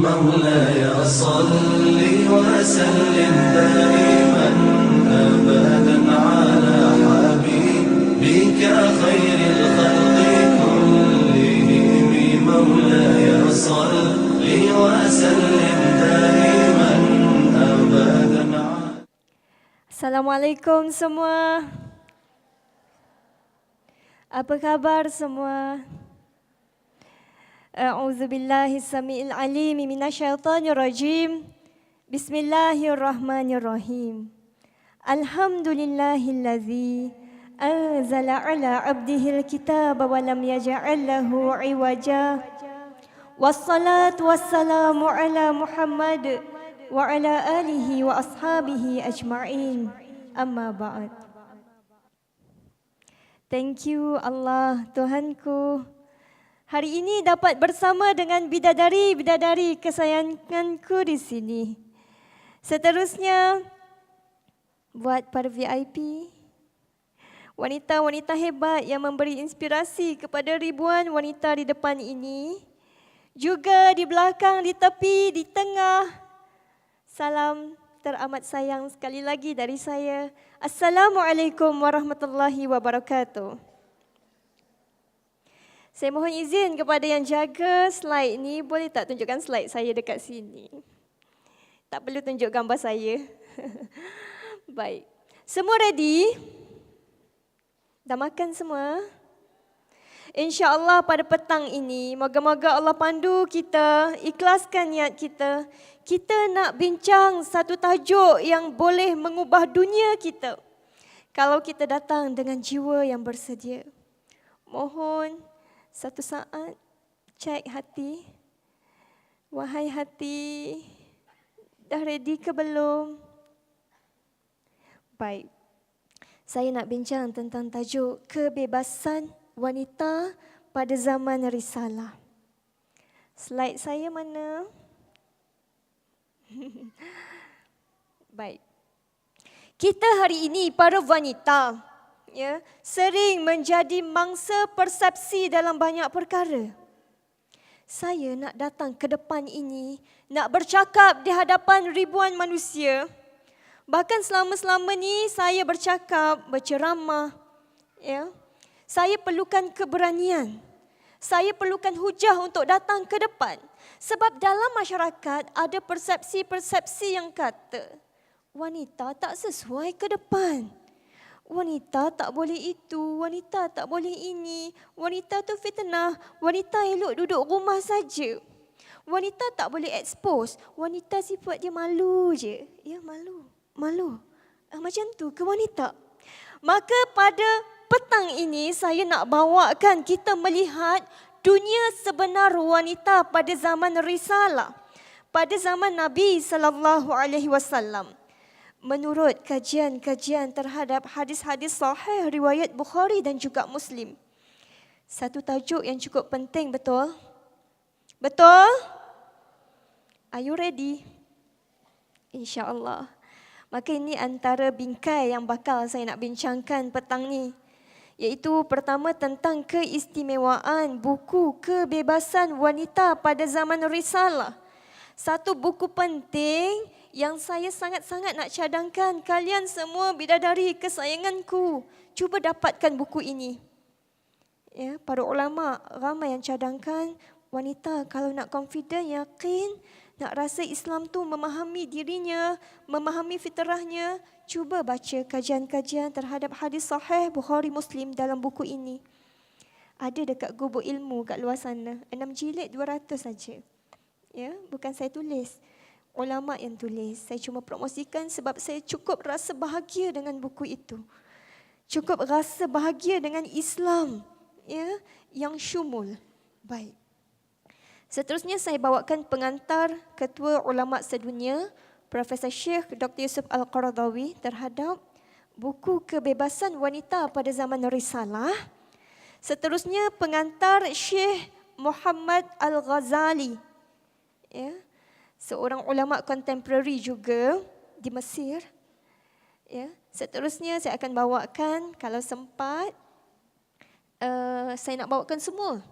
مولاي صل وسلم دائما أبدا على حبيبك خير الخلق كلهم مولاي صل وسلم دائما أبدا. Assalamualaikum semua. Apa khabar semua? A'udzubillahi samiil alim minasyaitonir rajim. Bismillahirrahmanirrahim. Alhamdulillahillazi anzala ala 'abdihil kitaba wa lam yaj'al lahu 'iwaja. Wassalatu wassalamu ala Muhammad wa ala alihi wa ashabihi ajma'in. Amma ba'd. Thank you Allah Tuhanku. Hari ini dapat bersama dengan bidadari-bidadari kesayanganku di sini. Seterusnya buat para VIP, wanita-wanita hebat yang memberi inspirasi kepada ribuan wanita di depan ini, juga di belakang, di tepi, di tengah. Salam teramat sayang sekali lagi dari saya. Assalamualaikum warahmatullahi wabarakatuh. Saya mohon izin kepada yang jaga slide ni, boleh tak tunjukkan slide saya dekat sini? Tak perlu tunjuk gambar saya. Baik. Semua ready? Dah makan semua? InsyaAllah pada petang ini, moga-moga Allah pandu kita, ikhlaskan niat kita. Kita nak bincang satu tajuk yang boleh mengubah dunia kita. Kalau kita datang dengan jiwa yang bersedia. Mohon satu saat cek hati. Wahai hati, dah ready ke belum? Baik. Saya nak bincang tentang tajuk kebebasan wanita pada zaman risalah. Slide saya mana? Baik. Kita hari ini para wanita sering menjadi mangsa persepsi dalam banyak perkara. Saya nak datang ke depan ini, nak bercakap di hadapan ribuan manusia. Bahkan selama-selama ni saya bercakap, berceramah. Saya perlukan keberanian. Saya perlukan hujah untuk datang ke depan. Sebab dalam masyarakat ada persepsi-persepsi yang kata, wanita tak sesuai ke depan. Wanita tak boleh itu, wanita tak boleh ini, wanita tu fitnah, wanita elok duduk rumah saja. Wanita tak boleh expose, wanita sifat dia malu je. Ya, malu. Macam tu ke wanita? Maka pada petang ini saya nak bawakan kita melihat dunia sebenar wanita pada zaman risalah, pada zaman Nabi SAW. Menurut kajian-kajian terhadap hadis-hadis sahih riwayat Bukhari dan juga Muslim. Satu tajuk yang cukup penting, betul? Betul? Are you ready? InsyaAllah. Maka ini antara bingkai yang bakal saya nak bincangkan petang ni. Iaitu pertama tentang keistimewaan buku Kebebasan Wanita pada Zaman Risalah. Satu buku penting yang saya sangat-sangat nak cadangkan kalian semua bidadari kesayanganku. Cuba dapatkan buku ini. Para ulama ramai yang cadangkan wanita kalau nak confident, yakin, nak rasa Islam tu memahami dirinya, memahami fitrahnya, cuba baca kajian-kajian terhadap hadis sahih Bukhari Muslim dalam buku ini. Ada dekat Gubuk Ilmu kat luar sana. 6 jilid 200 saja. Bukan saya tulis. Ulama yang tulis. Saya cuma promosikan sebab saya cukup rasa bahagia dengan buku itu. Cukup rasa bahagia dengan Islam yang syumul. Baik. Seterusnya saya bawakan pengantar Ketua Ulama Sedunia, Profesor Syekh Dr. Yusuf Al-Qaradawi terhadap buku Kebebasan Wanita pada Zaman Risalah. Seterusnya pengantar Syekh Muhammad Al-Ghazali. Seorang ulama kontemporari juga di Mesir. Seterusnya saya akan bawakan, kalau sempat, saya nak bawakan semua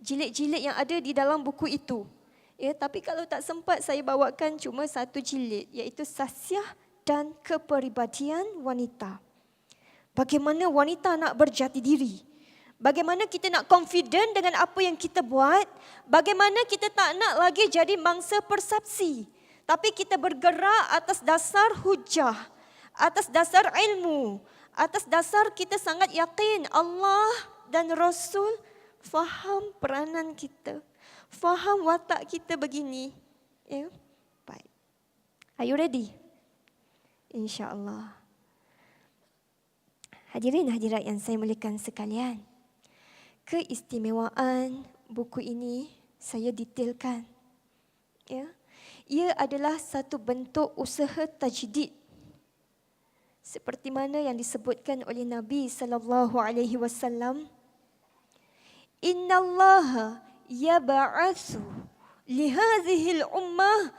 jilid-jilid yang ada di dalam buku itu. Ya, tapi kalau tak sempat saya bawakan cuma satu jilid, iaitu Sasiah dan Kepribadian Wanita. Bagaimana wanita nak berjati diri? Bagaimana kita nak confident dengan apa yang kita buat? Bagaimana kita tak nak lagi jadi mangsa persepsi, tapi kita bergerak atas dasar hujah, atas dasar ilmu, atas dasar kita sangat yakin Allah dan Rasul faham peranan kita. Faham watak kita begini. Ya. Baik. Are you ready? InsyaAllah. Hadirin hadirat yang saya muliakan sekalian. Keistimewaan buku ini saya detailkan. Ya. Ia adalah satu bentuk usaha tajdid. Seperti mana yang disebutkan oleh Nabi SAW. Innallaha yab'atsu lihadhihi al-ummah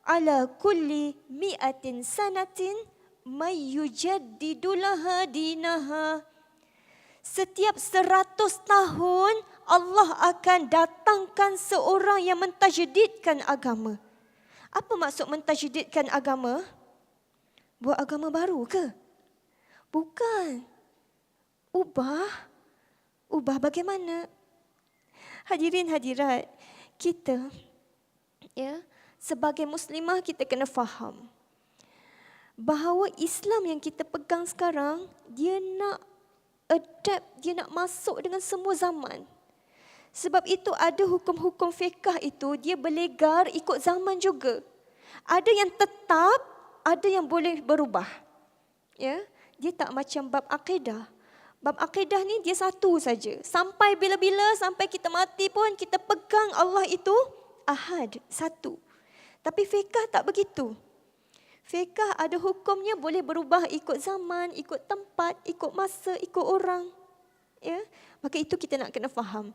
ala kulli mi'atin sanatin may yujaddidu laha dinaha. Setiap 100 tahun Allah akan datangkan seorang yang mentajdidkan agama. Apa maksud mentajdidkan agama? Buat agama baru ke? Bukan. Ubah bagaimana? Hadirin hadirat, kita sebagai muslimah kita kena faham bahawa Islam yang kita pegang sekarang, dia nak adapt, dia nak masuk dengan semua zaman. Sebab itu ada hukum-hukum fiqh itu dia berlegar ikut zaman juga. Ada yang tetap, ada yang boleh berubah. Ya, dia tak macam bab akidah. Bab akidah ni dia satu saja. Sampai bila-bila, sampai kita mati pun kita pegang Allah itu ahad, satu. Tapi fiqh tak begitu. Fiqh ada hukumnya boleh berubah ikut zaman, ikut tempat, ikut masa, ikut orang. Ya, maka itu kita nak kena faham.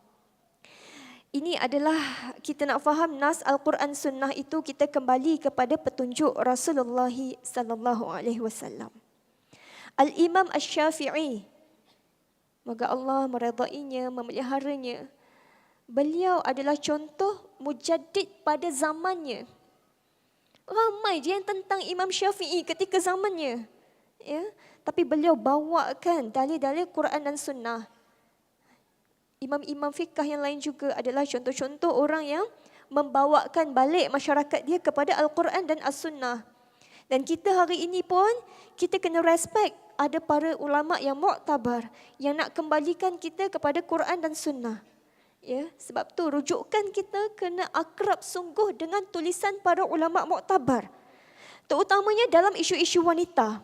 Ini adalah kita nak faham nas Al-Quran Sunnah itu, kita kembali kepada petunjuk Rasulullah sallallahu alaihi wasallam. Al-Imam Asy-Syafi'i, moga Allah meredainya, memeliharanya. Beliau adalah contoh mujaddid pada zamannya. Ramai je yang tentang Imam Syafi'i ketika zamannya. Ya, tapi beliau bawakan dalil-dalil Quran dan Sunnah. Imam-imam fiqh yang lain juga adalah contoh-contoh orang yang membawakan balik masyarakat dia kepada Al-Quran dan As-Sunnah. Dan kita hari ini pun kita kena respect ada para ulama yang muktabar yang nak kembalikan kita kepada Quran dan Sunnah. Ya, sebab tu rujukan kita kena akrab sungguh dengan tulisan para ulama muktabar. Terutamanya dalam isu-isu wanita.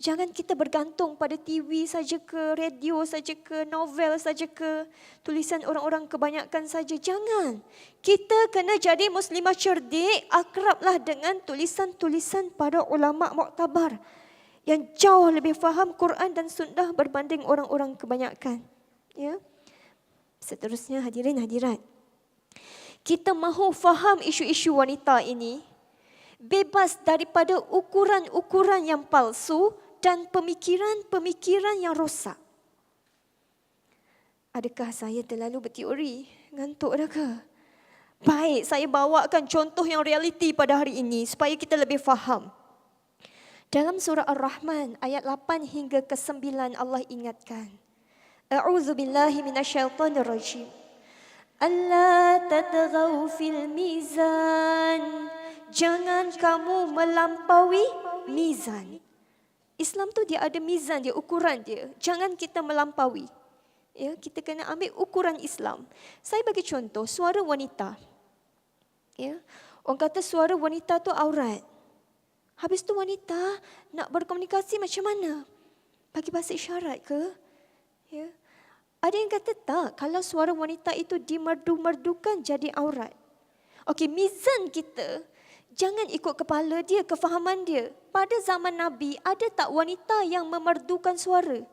Jangan kita bergantung pada TV saja ke, radio saja ke, novel saja ke, tulisan orang-orang kebanyakan saja. Jangan. Kita kena jadi muslimah cerdik, akrablah dengan tulisan-tulisan para ulama muktabar yang jauh lebih faham Quran dan Sunnah berbanding orang-orang kebanyakan. Ya. Seterusnya hadirin hadirat. Kita mahu faham isu-isu wanita ini bebas daripada ukuran-ukuran yang palsu dan pemikiran-pemikiran yang rosak. Adakah saya terlalu berteori? Ngantuk dah ke? Baik, saya bawakan contoh yang realiti pada hari ini supaya kita lebih faham. Dalam surah Ar-Rahman ayat 8 hingga ke 9 Allah ingatkan. A'udzu billahi minasyaitonir rajim. Alla tatghaw fil mizan. Jangan kamu melampaui mizan. Islam tu dia ada mizan dia, ukuran dia. Jangan kita melampaui. Ya, kita kena ambil ukuran Islam. Saya bagi contoh suara wanita. Ya, orang kata suara wanita tu aurat. Habis tu wanita nak berkomunikasi macam mana? Bagi bahasa isyarat ke? Ya. Ada yang kata tak, kalau suara wanita itu dimerdu-merdukan jadi aurat. Okey, mizan kita jangan ikut kepala dia, kefahaman dia. Pada zaman Nabi, ada tak wanita yang memerdukan suara?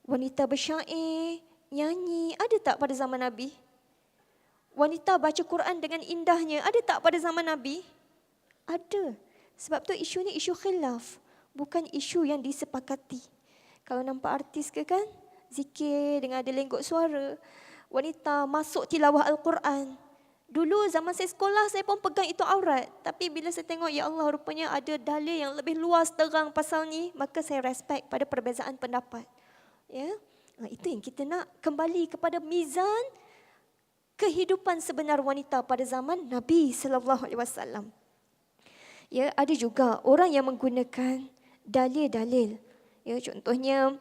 Wanita bersyair, nyanyi, ada tak pada zaman Nabi? Wanita baca Quran dengan indahnya, ada tak pada zaman Nabi? Ada. Sebab tu isu ni isu khilaf, bukan isu yang disepakati. Kalau nampak artis ke kan, zikir dengan ada lenggok suara, wanita masuk tilawah Al-Quran. Dulu zaman saya sekolah, saya pun pegang itu aurat. Tapi bila saya tengok, ya Allah, rupanya ada dalil yang lebih luas terang pasal ni, maka saya respect pada perbezaan pendapat. Ya, itu yang kita nak, kembali kepada mizan kehidupan sebenar wanita pada zaman Nabi sallallahu alaihi wasallam. Ya, ada juga orang yang menggunakan dalil-dalil. Ya, contohnya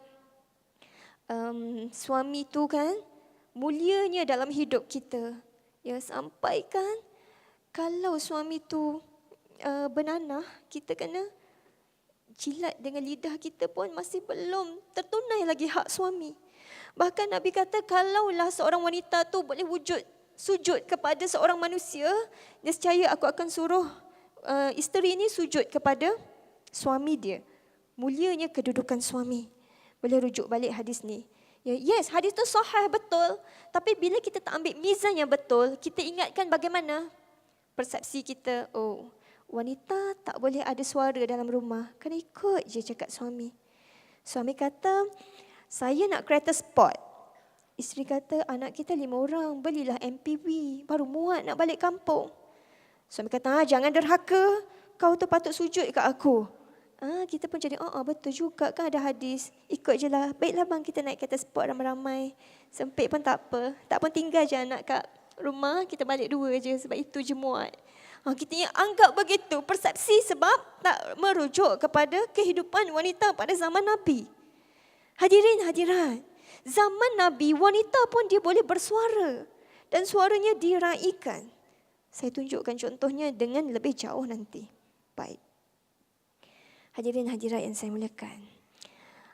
suami tu kan mulianya dalam hidup kita. Ya, sampaikan kalau suami tu bernanah, kita kena jilat dengan lidah kita pun masih belum tertunai lagi hak suami. Bahkan Nabi kata kalaulah seorang wanita tu boleh sujud kepada seorang manusia, nescaya aku akan suruh isteri ini sujud kepada suami dia. Mulianya kedudukan suami. Boleh rujuk balik hadis ni. Yes, hadis tu sahih betul. Tapi bila kita tak ambil mizan yang betul, kita ingatkan bagaimana persepsi kita. Oh, wanita tak boleh ada suara dalam rumah. Kena ikut je cakap suami. Suami kata, saya nak kereta sport. Isteri kata, anak kita 5 orang, belilah MPV. Baru muat nak balik kampung. Suami kata, jangan derhaka. Kau tu patut sujud kat aku. Kita pun jadi, betul juga kan ada hadis. Ikut je lah. Baiklah bang, kita naik kereta sport ramai-ramai. Sempit pun tak apa. Tak pun tinggal je anak kat rumah. Kita balik 2 je sebab itu je muat. Kita yang anggap begitu persepsi sebab tak merujuk kepada kehidupan wanita pada zaman Nabi. Hadirin hadirat. Zaman Nabi, wanita pun dia boleh bersuara. Dan suaranya diraikan. Saya tunjukkan contohnya dengan lebih jauh nanti. Baik. Hadirin hadirat yang saya muliakan.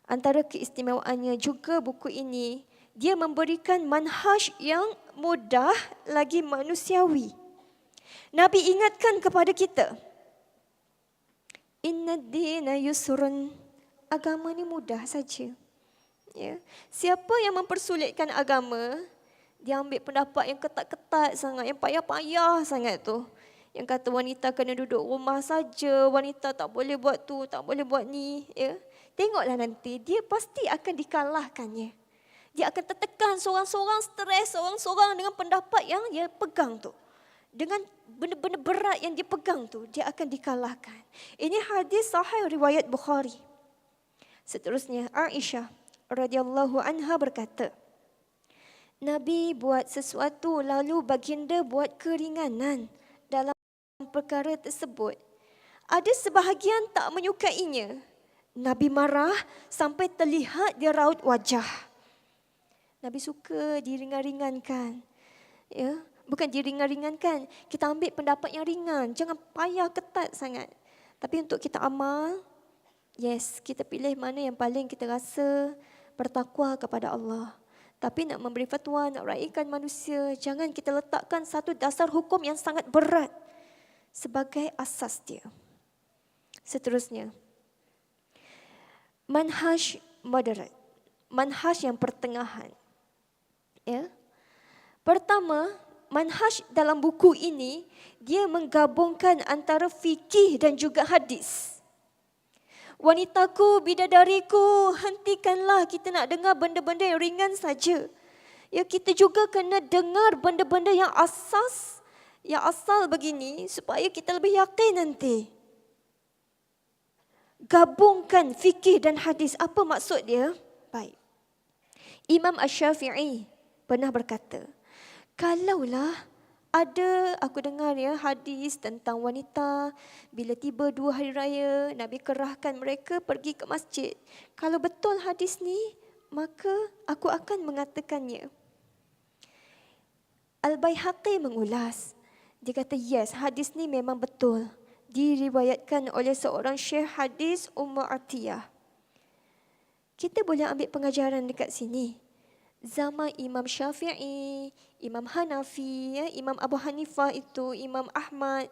Antara keistimewaannya juga buku ini, dia memberikan manhaj yang mudah lagi manusiawi. Nabi ingatkan kepada kita, Inna dina yusrun, agama ni mudah saja. Ya. Siapa yang mempersulitkan agama, dia ambil pendapat yang ketat-ketat sangat, yang payah-payah sangat tu. Yang kata wanita kena duduk rumah saja, wanita tak boleh buat tu, tak boleh buat ni. Ya. Tengoklah nanti, dia pasti akan dikalahkannya. Dia akan tertekan seorang-seorang, stres seorang-seorang dengan pendapat yang dia pegang tu. Dengan benda-benda berat yang dia pegang tu, dia akan dikalahkan. Ini hadis sahih riwayat Bukhari. Seterusnya, Aisyah radhiyallahu anha berkata, Nabi buat sesuatu lalu baginda buat keringanan dalam perkara tersebut. Ada sebahagian tak menyukainya. Nabi marah sampai terlihat dia raut wajah. Nabi suka diringan-ringankan. Ya, bukan diringan-ringankan. Kita ambil pendapat yang ringan. Jangan payah ketat sangat. Tapi untuk kita amal, yes, kita pilih mana yang paling kita rasa bertakwa kepada Allah. Tapi nak memberi fatwa, nak raikan manusia, jangan kita letakkan satu dasar hukum yang sangat berat sebagai asas dia. Seterusnya, manhaj moderat, manhaj yang pertengahan. Ya. Pertama, manhaj dalam buku ini dia menggabungkan antara fikih dan juga hadis. Wanitaku, bidadariku, hentikanlah kita nak dengar benda-benda yang ringan saja. Ya, kita juga kena dengar benda-benda yang asal begini supaya kita lebih yakin nanti. Gabungkan fikih dan hadis. Apa maksud dia? Baik. Imam Asy-Syafi'i pernah berkata, kalaulah ada, aku dengar ya, hadis tentang wanita bila tiba 2 hari raya, Nabi kerahkan mereka pergi ke masjid. Kalau betul hadis ni, maka aku akan mengatakannya. Al-Baihaqi mengulas. Dia kata, yes, hadis ni memang betul. Diriwayatkan oleh seorang syekh hadis Ummu Atiyah. Kita boleh ambil pengajaran dekat sini. Zaman Imam Syafi'i, Imam Hanafi, ya, Imam Abu Hanifah itu, Imam Ahmad,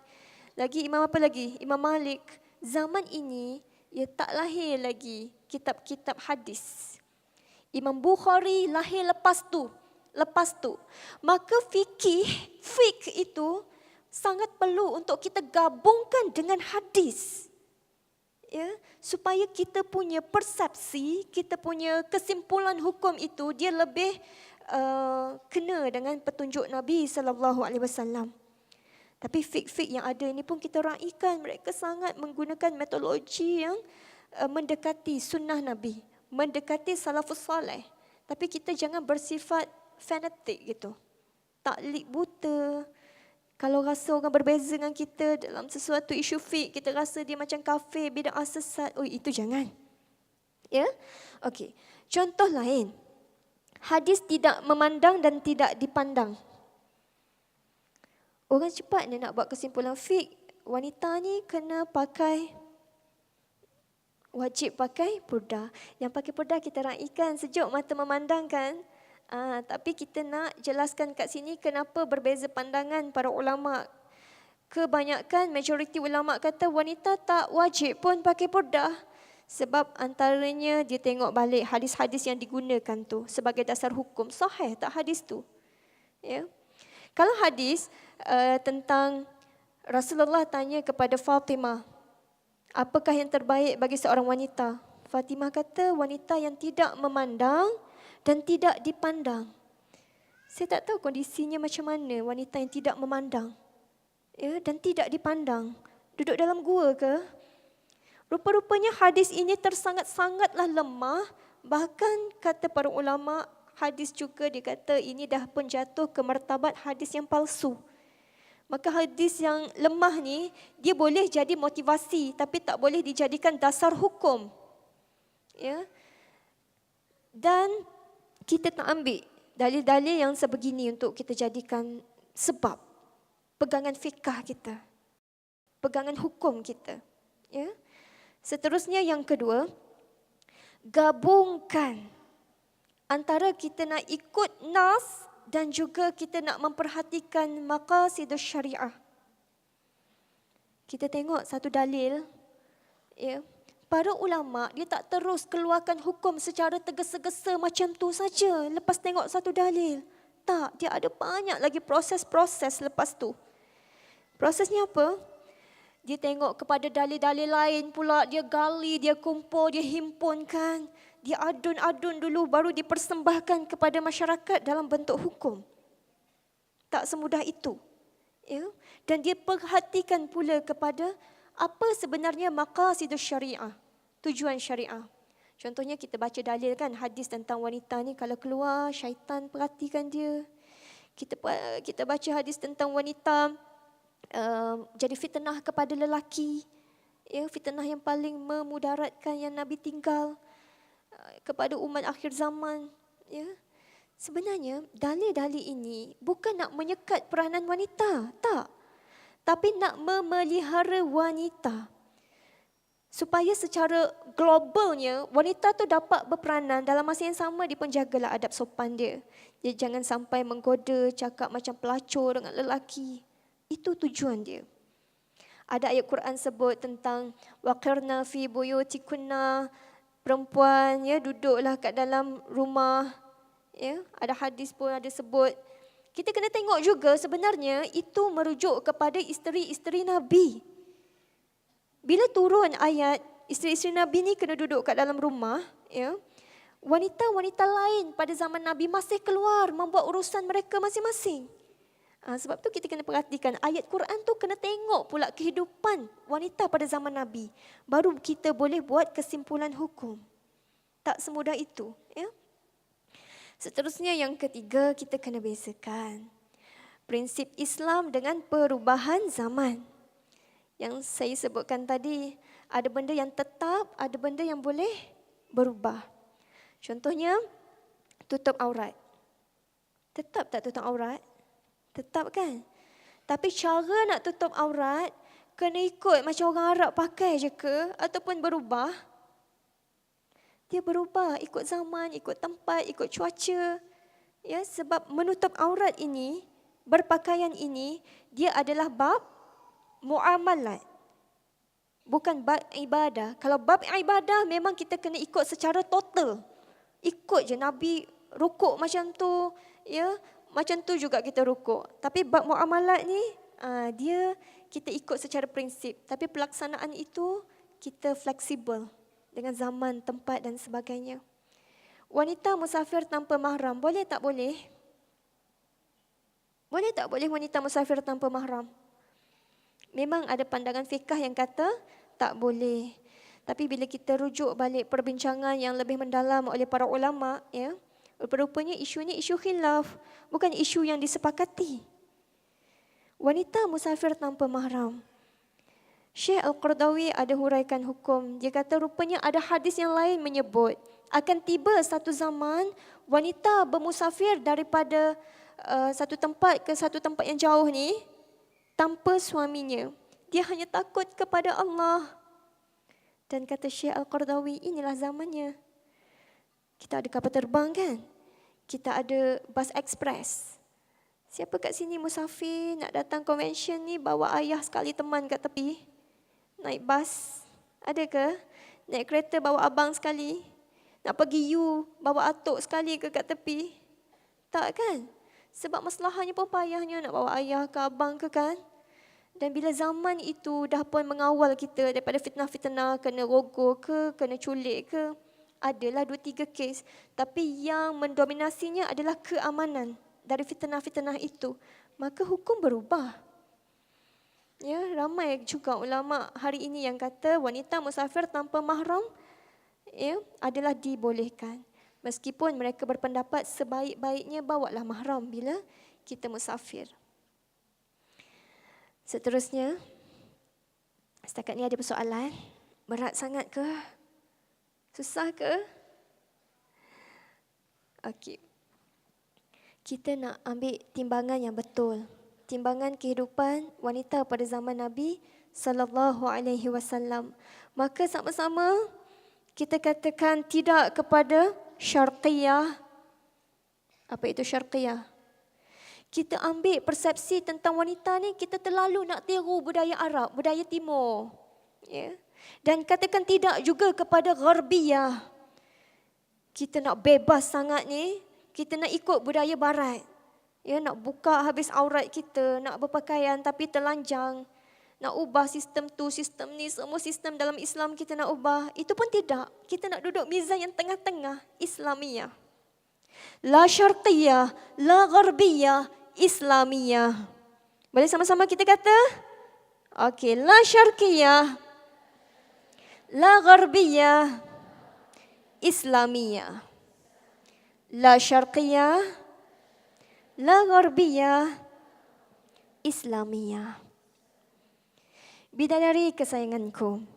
lagi Imam apa lagi? Imam Malik. Zaman ini, ia tak lahir lagi kitab-kitab hadis. Imam Bukhari lahir lepas tu. Maka fiqh itu sangat perlu untuk kita gabungkan dengan hadis. Ya, supaya kita punya persepsi, kita punya kesimpulan hukum itu dia lebih kena dengan petunjuk Nabi SAW. Tapi fik-fik yang ada ini pun kita raikan, mereka sangat menggunakan metodologi yang mendekati sunnah Nabi, mendekati salafus salih. Tapi kita jangan bersifat fanatik gitu. Taklid buta. Kalau rasa orang berbeza dengan kita dalam sesuatu isu fik, kita rasa dia macam kafir, bid'ah sesat. Oh, itu jangan. Ya? Okey. Contoh lain. Hadis tidak memandang dan tidak dipandang. Orang cepat ni nak buat kesimpulan fik. Wanita ni kena wajib pakai purdah. Yang pakai purdah kita raikan sejuk mata memandangkan. Tapi kita nak jelaskan kat sini kenapa berbeza pandangan para ulama. Kebanyakan majoriti ulama kata wanita tak wajib pun pakai purdah. Sebab antaranya dia tengok balik hadis-hadis yang digunakan tu sebagai dasar hukum. Sahih tak hadis tu? Ya. Kalau hadis tentang Rasulullah tanya kepada Fatimah, apakah yang terbaik bagi seorang wanita? Fatimah kata wanita yang tidak memandang dan tidak dipandang. Saya tak tahu kondisinya macam mana wanita yang tidak memandang, ya, dan tidak dipandang. Duduk dalam gua ke? Rupa-rupanya hadis ini tersangat-sangatlah lemah. Bahkan kata para ulama, hadis juga dia kata ini dah pun jatuh ke martabat hadis yang palsu. Maka hadis yang lemah ni, dia boleh jadi motivasi tapi tak boleh dijadikan dasar hukum. Ya. Dan kita tak ambil dalil-dalil yang sebegini untuk kita jadikan sebab pegangan fikah kita, pegangan hukum kita. Ya. Seterusnya yang kedua, gabungkan antara kita nak ikut nas dan juga kita nak memperhatikan maqasidus syariah. Kita tengok satu dalil, ya. Para ulama dia tak terus keluarkan hukum secara tergesa-gesa macam tu saja lepas tengok satu dalil. Tak, dia ada banyak lagi proses-proses lepas tu. Prosesnya apa? Dia tengok kepada dalil-dalil lain pula, dia gali, dia kumpul, dia himpunkan, dia adun-adun dulu baru dipersembahkan kepada masyarakat dalam bentuk hukum. Tak semudah itu. Ya? Dan dia perhatikan pula kepada apa sebenarnya maqasidus syariah, tujuan syariah. Contohnya kita baca dalil kan, hadis tentang wanita ni kalau keluar syaitan perhatikan dia. Kita baca hadis tentang wanita jadi fitnah kepada lelaki, ya, fitnah yang paling memudaratkan yang Nabi tinggal kepada umat akhir zaman. Ya. Sebenarnya dalil-dalil ini bukan nak menyekat peranan wanita, tak. Tapi nak memelihara wanita. Supaya secara globalnya wanita tu dapat berperanan, dalam masa yang sama dia pun jagalah adab sopan dia. Dia jangan sampai menggoda, cakap macam pelacur dengan lelaki. Itu tujuan dia. Ada ayat Quran sebut tentang waqirna fi buyutikunna, perempuan ya duduklah kat dalam rumah. Ya, ada hadis pun ada sebut. Kita kena tengok juga sebenarnya itu merujuk kepada isteri-isteri Nabi. Bila turun ayat isteri-isteri Nabi ni kena duduk kat dalam rumah, ya. Wanita-wanita lain pada zaman Nabi masih keluar membuat urusan mereka masing-masing. Sebab tu kita kena perhatikan ayat Quran tu kena tengok pula kehidupan wanita pada zaman Nabi. Baru kita boleh buat kesimpulan hukum. Tak semudah itu, ya. Seterusnya yang ketiga, kita kena bezakan prinsip Islam dengan perubahan zaman. Yang saya sebutkan tadi, ada benda yang tetap, ada benda yang boleh berubah. Contohnya, tutup aurat. Tetap tak tutup aurat? Tetap kan? Tapi cara nak tutup aurat, kena ikut macam orang Arab pakai je ke? Ataupun berubah? Dia berubah ikut zaman, ikut tempat, ikut cuaca. Ya, sebab menutup aurat ini, berpakaian ini, dia adalah bab muamalat. Bukan bab ibadah. Kalau bab ibadah memang kita kena ikut secara total. Ikut je Nabi rukuk macam tu, ya, macam tu juga kita rukuk. Tapi bab muamalat ni, dia kita ikut secara prinsip. Tapi pelaksanaan itu kita fleksibel dengan zaman, tempat dan sebagainya. Wanita musafir tanpa mahram, boleh tak boleh? Boleh tak boleh wanita musafir tanpa mahram? Memang ada pandangan fiqh yang kata tak boleh. Tapi bila kita rujuk balik perbincangan yang lebih mendalam oleh para ulama, ya, rupanya isu ni isu khilaf, bukan isu yang disepakati. Wanita musafir tanpa mahram. Syekh Al-Qardawi ada huraikan hukum. Dia kata rupanya ada hadis yang lain menyebut akan tiba satu zaman wanita bermusafir daripada satu tempat ke satu tempat yang jauh ni tanpa suaminya. Dia hanya takut kepada Allah. Dan kata Syekh Al-Qardawi, inilah zamannya. Kita ada kapal terbang kan? Kita ada bas ekspres. Siapa kat sini musafir nak datang convention ni bawa ayah sekali teman kat tepi? Naik bas? Ada ke? Naik kereta bawa abang sekali? Nak pergi U bawa atuk sekali ke kat tepi? Tak kan? Sebab masalahnya pun payahnya nak bawa ayah ke abang ke kan? Dan bila zaman itu dah pun mengawal kita daripada fitnah-fitnah, kena rogoh ke, kena culik ke, adalah 2-3 kes. Tapi yang mendominasinya adalah keamanan dari fitnah-fitnah itu. Maka hukum berubah. Ya, ramai juga ulama hari ini yang kata wanita musafir tanpa mahram adalah dibolehkan. Meskipun mereka berpendapat sebaik-baiknya bawalah mahram bila kita musafir. Seterusnya, setakat ni ada persoalan. Berat sangat ke? Susah ke? Okey. Kita nak ambil timbangan yang betul. Timbangan kehidupan wanita pada zaman Nabi sallallahu alaihi wasallam. Maka sama-sama kita katakan tidak kepada syarqiyah. Apa itu syarqiyah? Kita ambil persepsi tentang wanita ni, kita terlalu nak tiru budaya Arab, budaya Timur. Ya. Dan katakan tidak juga kepada gharbiyah. Kita nak bebas sangat ni, kita nak ikut budaya Barat. Ya, nak buka habis aurat kita, nak berpakaian tapi telanjang. Nak ubah sistem tu, sistem ni, semua sistem dalam Islam kita nak ubah. Itu pun tidak. Kita nak duduk mizan yang tengah-tengah, Islamiyah. La syarqiyah, la gharbiyah, Islamiyah. Boleh sama-sama kita kata? Okey, la syarqiyah, la gharbiyah, Islamiyah. La syarqiyah, la gharbiyah, Islamiyah. Bidadari kesayanganku,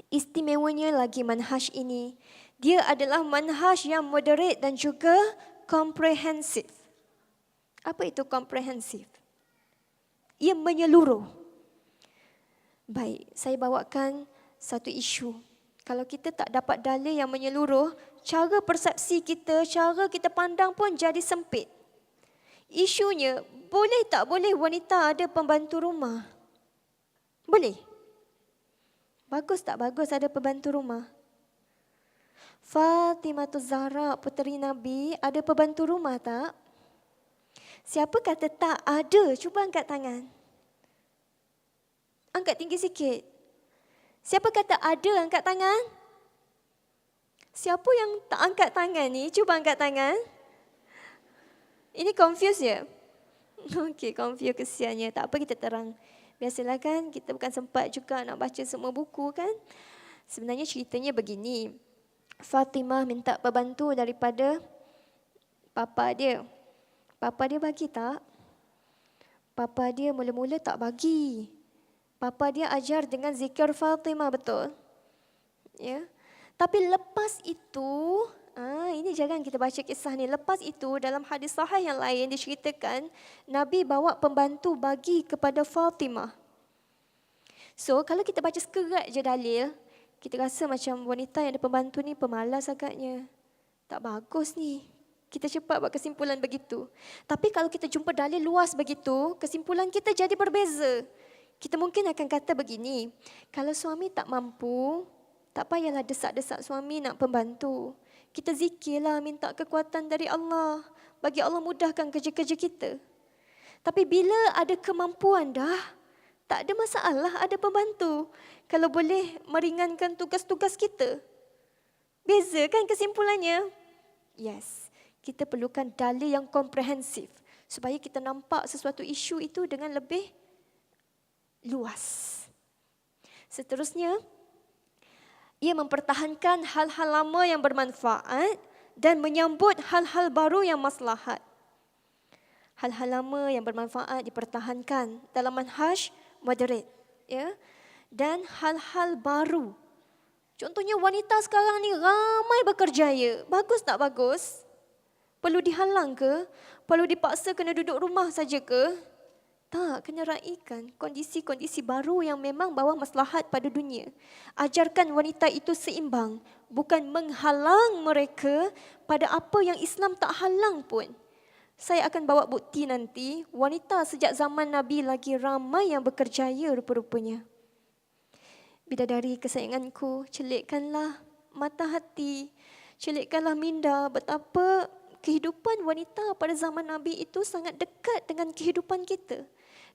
istimewanya lagi manhaj ini, dia adalah manhaj yang moderate dan juga komprehensif. Apa itu komprehensif? Ia menyeluruh. Baik, saya bawakan satu isu. Kalau kita tak dapat dalil yang menyeluruh, cara persepsi kita, cara kita pandang pun jadi sempit. Isunya, boleh tak boleh wanita ada pembantu rumah? Boleh. Bagus tak bagus ada pembantu rumah? Fatimah Zahra, puteri Nabi, ada pembantu rumah tak? Siapa kata tak ada? Cuba angkat tangan. Angkat tinggi sikit. Siapa kata ada, angkat tangan? Siapa yang tak angkat tangan ni? Cuba angkat tangan. Ini confused ya? Okey, confused kesiannya. Tak apa, kita terang. Biasalah kan, kita bukan sempat juga nak baca semua buku kan. Sebenarnya ceritanya begini. Fatimah minta pembantu daripada papa dia. Papa dia bagi tak? Papa dia mula-mula tak bagi. Papa dia ajar dengan zikir Fatimah, betul? Ya. Tapi lepas itu, ini jangan kita baca kisah ni. Lepas itu dalam hadis sahih yang lain diceritakan Nabi bawa pembantu bagi kepada Fatimah. So kalau kita baca sekerat je dalil, kita rasa macam wanita yang ada pembantu ni pemalas agaknya. Tak bagus ni. Kita cepat buat kesimpulan begitu. Tapi kalau kita jumpa dalil luas begitu, kesimpulan kita jadi berbeza. Kita mungkin akan kata begini, kalau suami tak mampu, tak payahlah desak-desak suami nak pembantu. Kita zikirlah, minta kekuatan dari Allah. Bagi Allah mudahkan kerja-kerja kita. Tapi bila ada kemampuan dah, tak ada masalah ada pembantu. Kalau boleh meringankan tugas-tugas kita. Beza kan kesimpulannya? Yes, kita perlukan dalil yang komprehensif supaya kita nampak sesuatu isu itu dengan lebih luas. Seterusnya, ia mempertahankan hal-hal lama yang bermanfaat dan menyambut hal-hal baru yang maslahat. Hal-hal lama yang bermanfaat dipertahankan dalam manhaj moderate, ya. Dan hal-hal baru. Contohnya wanita sekarang ni ramai berkerjaya. Bagus tak bagus? Perlu dihalang ke? Perlu dipaksa kena duduk rumah saja ke? Tak, kena raikan kondisi-kondisi baru yang memang bawa maslahat pada dunia. Ajarkan wanita itu seimbang, bukan menghalang mereka pada apa yang Islam tak halang pun. Saya akan bawa bukti nanti, wanita sejak zaman Nabi lagi ramai yang berkerjaya rupa-rupanya. Bidadari kesayanganku, celikkanlah mata hati, celikkanlah minda betapa kehidupan wanita pada zaman Nabi itu sangat dekat dengan kehidupan kita.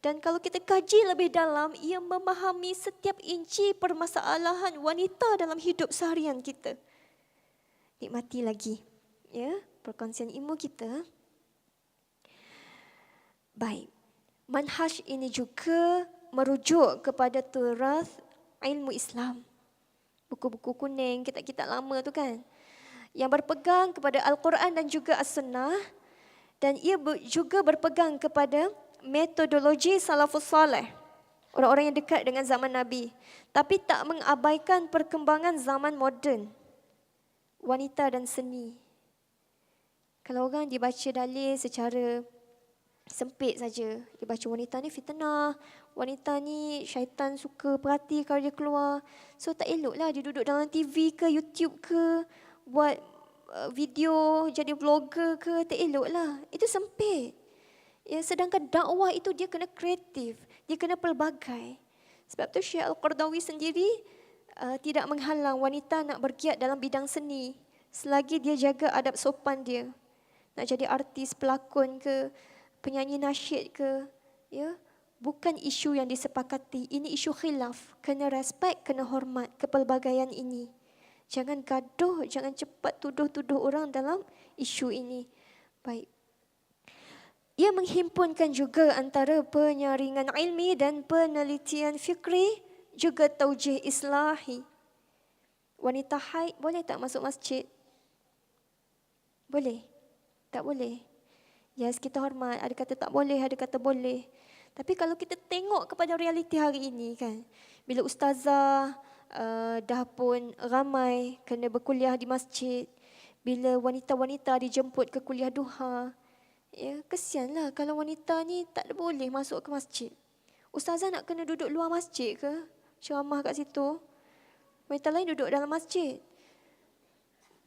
Dan kalau kita kaji lebih dalam, ia memahami setiap inci permasalahan wanita dalam hidup seharian kita. Nikmati lagi, ya, perkongsian ilmu kita. Baik, manhaj ini juga merujuk kepada turath ilmu Islam. Buku-buku kuning, kitab-kitab lama tu kan. Yang berpegang kepada Al-Quran dan juga As-Sunnah. Dan ia juga berpegang kepada metodologi salafus salih. Orang-orang yang dekat dengan zaman Nabi. Tapi tak mengabaikan perkembangan zaman moden. Wanita dan seni. Kalau orang dibaca dalil secara sempit saja. Dia baca wanita ni fitnah, wanita ni syaitan suka perhati kalau dia keluar. So tak eloklah dia duduk dalam TV ke YouTube ke, buat video jadi vlogger ke, tak eloklah. Itu sempit. Ya, sedangkan dakwah itu dia kena kreatif, dia kena pelbagai. Sebab tu Syekh Al-Qardawi sendiri tidak menghalang wanita nak bergiat dalam bidang seni selagi dia jaga adab sopan dia. Nak jadi artis, pelakon ke, penyanyi nasyid ke, ya, bukan isu yang disepakati. Ini isu khilaf. Kena respect, kena hormat kepelbagaian ini. Jangan gaduh, jangan cepat tuduh-tuduh orang dalam isu ini. Baik. Ia menghimpunkan juga antara penyaringan ilmi dan penelitian fikri, juga taujih islahi. Wanita haid boleh tak masuk masjid? Boleh? Tak boleh? Yes, kita hormat. Ada kata tak boleh, ada kata boleh. Tapi kalau kita tengok kepada realiti hari ini kan, bila ustazah dah pun ramai kena berkuliah di masjid, bila wanita-wanita dijemput ke kuliah duha, ya, kesianlah kalau wanita ni tak boleh masuk ke masjid. Ustazah nak kena duduk luar masjid ke? Ceramah kat situ. Wanita lain duduk dalam masjid.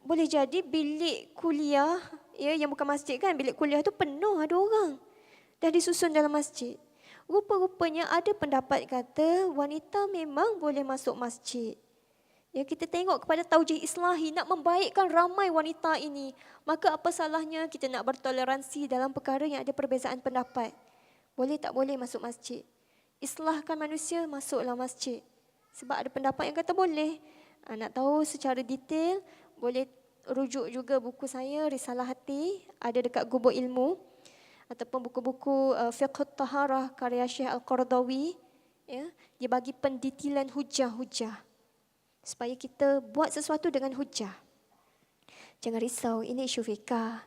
Boleh jadi bilik kuliah, ya, yang bukan masjid kan, bilik kuliah tu penuh ada orang. Dah disusun dalam masjid. Rupa-rupanya ada pendapat kata wanita memang boleh masuk masjid. Ya, kita tengok kepada taujih islahi, nak membaikkan ramai wanita ini. Maka apa salahnya kita nak bertoleransi dalam perkara yang ada perbezaan pendapat. Boleh tak boleh masuk masjid. Islahkan manusia, masuklah masjid. Sebab ada pendapat yang kata boleh. Nak tahu secara detail, boleh rujuk juga buku saya, Risalah Hati, ada dekat Gubuk Ilmu. Ataupun buku-buku Fiqh Taharah karya Syekh Al-Qardawi. Ya, dia bagi pendetilan hujah-hujah. Supaya kita buat sesuatu dengan hujah. Jangan risau, ini isu fiqah.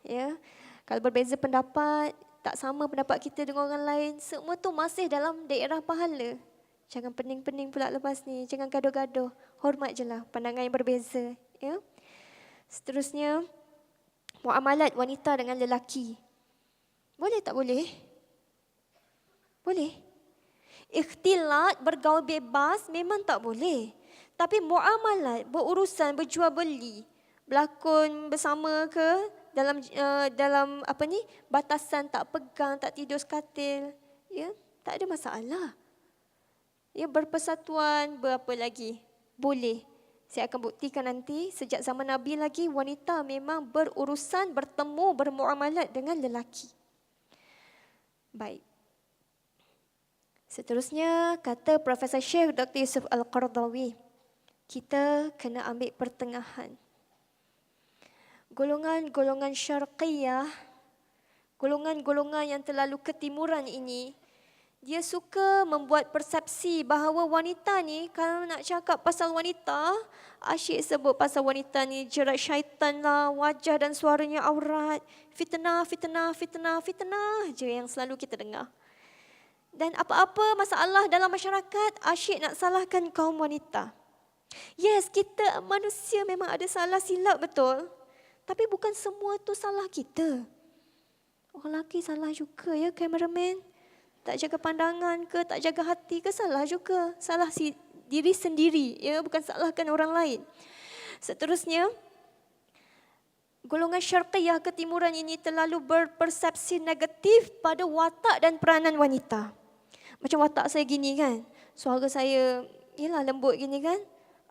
Ya, kalau berbeza pendapat, tak sama pendapat kita dengan orang lain, semua tu masih dalam daerah pahala. Jangan pening-pening pula lepas ni. Jangan gaduh-gaduh. Hormat je lah pandangan yang berbeza. Ya. Seterusnya, muamalat wanita dengan lelaki. Boleh tak boleh? Boleh. Ikhtilat, bergaul bebas memang tak boleh. Tapi muamalat, berurusan, berjual beli, berlakon bersama ke, dalam apa ni, batasan tak pegang, tak tidur sekatil, ya, tak ada masalah. Ya, berpersatuan, berapa lagi? Boleh. Saya akan buktikan nanti, sejak zaman Nabi lagi, wanita memang berurusan, bertemu, bermuamalat dengan lelaki. Baik. Seterusnya, kata Profesor Syekh Dr. Yusuf Al-Qardawi, kita kena ambil pertengahan. golongan-golongan syarqiyah, golongan-golongan yang terlalu ketimuran ini, dia suka membuat persepsi bahawa wanita ni, kalau nak cakap pasal wanita, asyik sebut pasal wanita ni jerat syaitan lah, wajah dan suaranya aurat, fitnah je yang selalu kita dengar. Dan apa-apa masalah dalam masyarakat, asyik nak salahkan kaum wanita. Yes, kita manusia memang ada salah silap, betul. Tapi bukan semua tu salah kita. Orang lelaki salah juga ya, cameraman. Tak jaga pandangan ke, tak jaga hati ke, salah juga. Salah diri sendiri, ya, bukan salahkan orang lain. Seterusnya, golongan syarqiyah ketimuran ini terlalu berpersepsi negatif pada watak dan peranan wanita. Macam watak saya gini kan, suara saya yalah lembut gini kan.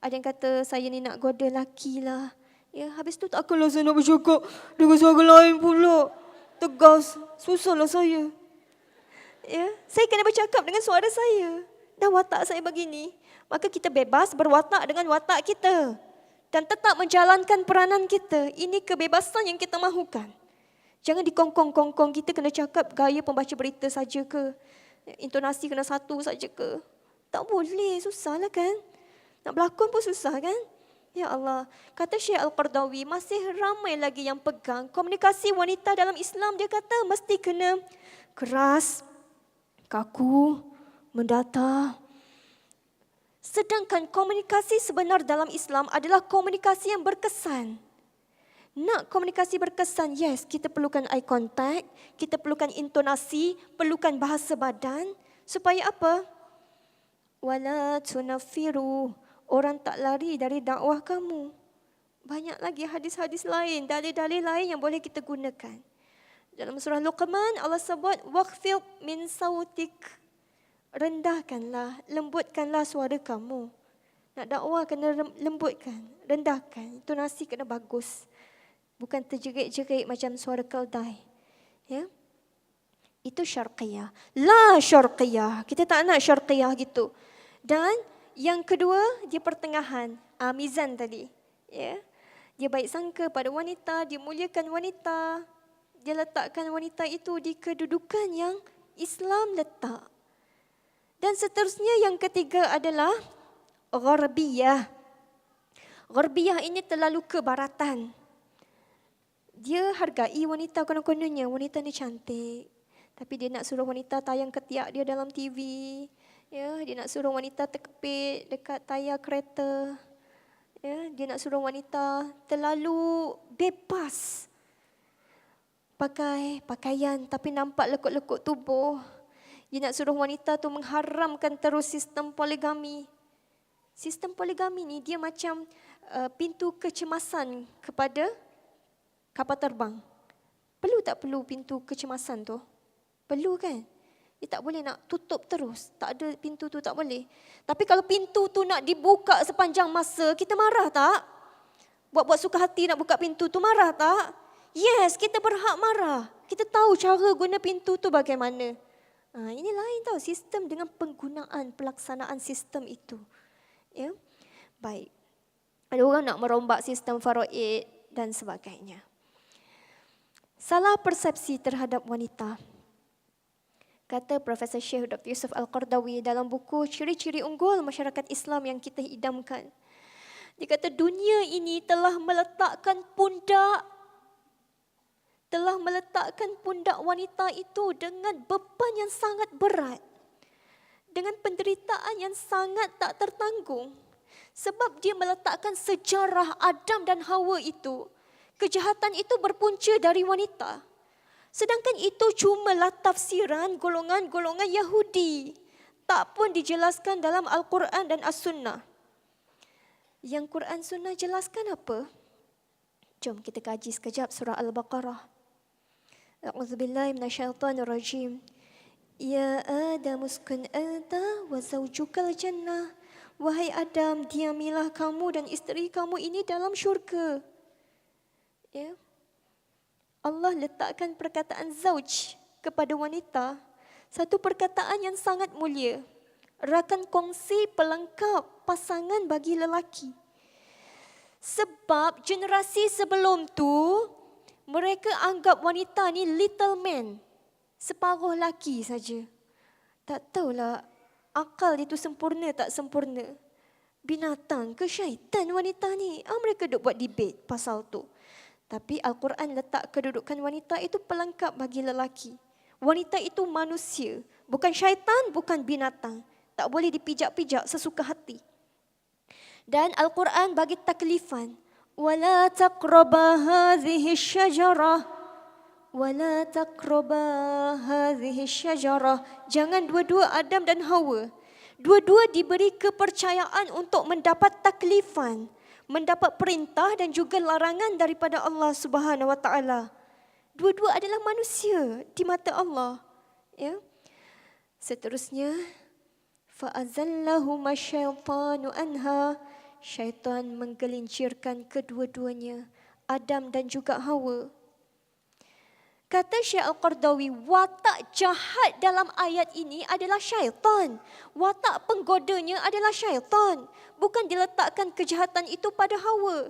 Ada yang kata saya ni nak goda lelaki lah. Ya, habis tu takkanlah saya nak bercakap dengan suara lain pula. Tegas, susahlah saya. Ya, saya kena bercakap dengan suara saya. Dan watak saya begini. Maka kita bebas berwatak dengan watak kita. Dan tetap menjalankan peranan kita. Ini kebebasan yang kita mahukan. Jangan dikongkong-kongkong. Kita kena cakap gaya pembaca berita saja ke. Intonasi kena satu saja ke. Tak boleh, susahlah kan. Nak berlakon pun susah kan. Ya Allah, kata Syekh Al-Qardawi, masih ramai lagi yang pegang komunikasi wanita dalam Islam. Dia kata mesti kena keras, kaku, mendata. Sedangkan komunikasi sebenar dalam Islam adalah komunikasi yang berkesan. Nak komunikasi berkesan, yes, kita perlukan eye contact, kita perlukan intonasi, perlukan bahasa badan. Supaya apa? Wala tunafiru, orang tak lari dari dakwah kamu. Banyak lagi hadis-hadis lain, dalil-dalil lain yang boleh kita gunakan. Dalam surah Luqman, Allah sebut, waqfid min sautik. Rendahkanlah, lembutkanlah suara kamu. Nak dakwah kena lembutkan, rendahkan. Intonasi kena bagus. Bukan terjerit-jerit macam suara keldai. Ya? Itu syarqiyah. La syarqiyah. Kita tak nak syarqiyah gitu. Dan yang kedua, dia pertengahan. Mizan tadi. Ya? Dia baik sangka pada wanita, dia muliakan wanita. Dia letakkan wanita itu di kedudukan yang Islam letak. Dan seterusnya yang ketiga adalah gharbiyah. Gharbiyah ini terlalu kebaratan. Dia hargai wanita konon-kononnya. Wanita ni cantik. Tapi dia nak suruh wanita tayang ketiak dia dalam TV. Ya, dia nak suruh wanita terkepit dekat tayar kereta. Ya, dia nak suruh wanita terlalu bebas. Pakai pakaian tapi nampak lekuk-lekuk tubuh. Dia nak suruh wanita tu mengharamkan terus sistem poligami. Sistem poligami ni dia macam pintu kecemasan kepada kapal terbang. Perlu tak perlu pintu kecemasan tu? Perlu kan? Dia tak boleh nak tutup terus. Tak ada pintu tu, tak boleh. Tapi kalau pintu tu nak dibuka sepanjang masa, kita marah tak? Buat-buat suka hati nak buka pintu tu, marah tak? Yes, kita berhak marah. Kita tahu cara guna pintu tu bagaimana. Ini lain tau, sistem dengan penggunaan, pelaksanaan sistem itu. Ya, baik. Ada orang nak merombak sistem faraid dan sebagainya. Salah persepsi terhadap wanita. Kata Profesor Syekh Dr. Yusuf Al-Qardawi dalam buku Ciri-Ciri Unggul Masyarakat Islam yang kita idamkan. Dia kata dunia ini telah meletakkan pundak wanita itu dengan beban yang sangat berat. Dengan penderitaan yang sangat tak tertanggung. Sebab dia meletakkan sejarah Adam dan Hawa itu. Kejahatan itu berpunca dari wanita. Sedangkan itu cumalah tafsiran golongan-golongan Yahudi. Tak pun dijelaskan dalam Al-Quran dan As-Sunnah. Yang Quran Sunnah jelaskan apa? Jom kita kaji sekejap surah Al-Baqarah. A'udzubillahi minasyaitonirrajim. Ya Adam uskun anta wa zawjukal jannah. Wahai Adam, diamilah kamu dan isteri kamu ini dalam syurga. Ya. Allah letakkan perkataan zauj kepada wanita, satu perkataan yang sangat mulia. Rakan kongsi pelengkap pasangan bagi lelaki. Sebab generasi sebelum tu, mereka anggap wanita ni little man. Separuh laki saja. Tak tahulah akal itu sempurna tak sempurna. Binatang ke syaitan wanita ni? Mereka duk buat debate pasal tu. Tapi Al-Quran letak kedudukan wanita itu pelengkap bagi lelaki. Wanita itu manusia. Bukan syaitan, bukan binatang. Tak boleh dipijak-pijak sesuka hati. Dan Al-Quran bagi taklifan. وَلَا تَقْرَبَا هَذِهِ الشَّجَرَةِ وَلَا تَقْرَبَا هَذِهِ الشَّجَرَةِ. Jangan dua-dua Adam dan Hawa. Dua-dua diberi kepercayaan untuk mendapat taklifan, mendapat perintah dan juga larangan daripada Allah Subhanahu Wa Taala. Dua-dua adalah manusia di mata Allah. Ya. Seterusnya, فَأَزَلَّهُمَا الشَّيْطَانُ أَنْهَا. Syaitan menggelincirkan kedua-duanya, Adam dan juga Hawa. Kata Syekh Al-Qardawi, watak jahat dalam ayat ini adalah syaitan. Watak penggodanya adalah syaitan. Bukan diletakkan kejahatan itu pada Hawa.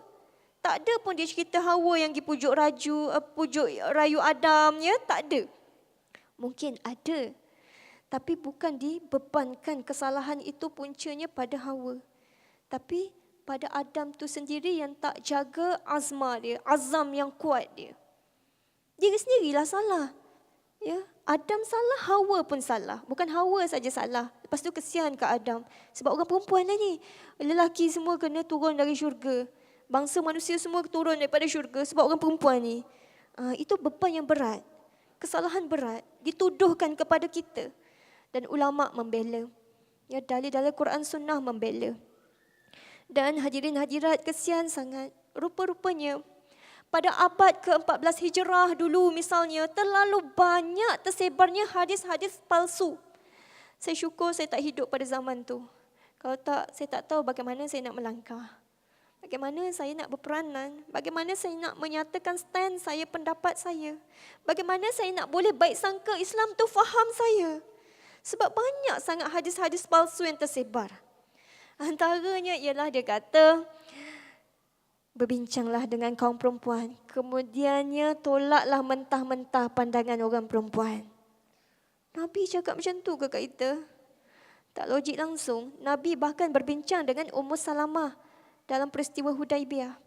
Tak ada pun dia cerita Hawa yang pergi pujuk rayu Adam, ya, tak ada. Mungkin ada, tapi bukan dibebankan kesalahan itu puncanya pada Hawa. Tapi pada Adam tu sendiri yang tak jaga azam yang kuat dia. Dia sendirilah salah. Ya, Adam salah, Hawa pun salah. Bukan Hawa saja salah. Lepas tu kesian ke Adam. Sebab orang perempuan lah ni. Lelaki semua kena turun dari syurga. Bangsa manusia semua turun daripada syurga sebab orang perempuan ni. Itu beban yang berat. Kesalahan berat. Dituduhkan kepada kita. Dan ulama' membela. Ya, dalil-dalil Quran Sunnah membela. Dan hadirin hadirat, kesian sangat. Rupa-rupanya pada abad ke-14 Hijrah dulu misalnya, terlalu banyak tersebarnya hadis-hadis palsu. Saya syukur saya tak hidup pada zaman tu. Kalau tak, saya tak tahu bagaimana saya nak melangkah. Bagaimana saya nak berperanan. Bagaimana saya nak menyatakan stand saya, pendapat saya. Bagaimana saya nak boleh baik sangka Islam tu faham saya. Sebab banyak sangat hadis-hadis palsu yang tersebar. Antaranya ialah dia kata, berbincanglah dengan kaum perempuan. Kemudiannya tolaklah mentah-mentah pandangan orang perempuan. Nabi cakap macam tu ke kat kita? Tak logik langsung. Nabi bahkan berbincang dengan Ummu Salamah dalam peristiwa Hudaibiyah.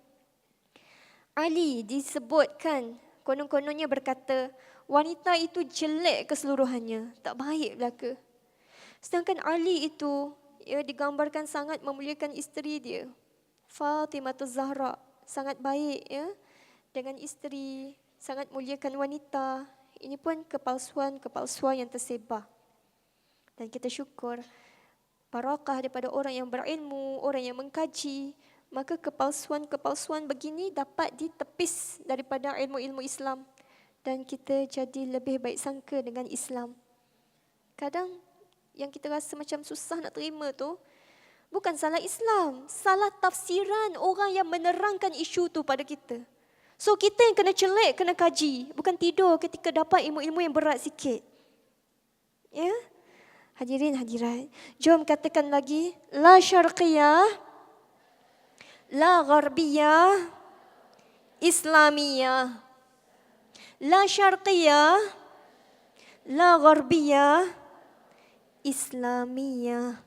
Ali disebutkan, konon-kononnya berkata, wanita itu jelek keseluruhannya. Tak baik belaka. Sedangkan Ali itu, ia digambarkan sangat memuliakan isteri dia. Fatimah Zahra sangat baik, ya, dengan isteri, sangat muliakan wanita. Ini pun kepalsuan yang tersebar. Dan kita syukur barakah daripada orang yang berilmu, orang yang mengkaji, maka kepalsuan begini dapat ditepis daripada ilmu-ilmu Islam dan kita jadi lebih baik sangka dengan Islam. Kadang yang kita rasa macam susah nak terima tu bukan salah Islam, salah tafsiran orang yang menerangkan isu tu pada kita. So kita yang kena celik, kena kaji, bukan tidur ketika dapat ilmu-ilmu yang berat sikit. Ya? Hadirin hadirat, jom katakan lagi, la syarqiyah, la gharbiyah, islamiyah. La syarqiyah, la gharbiyah, islamiyah.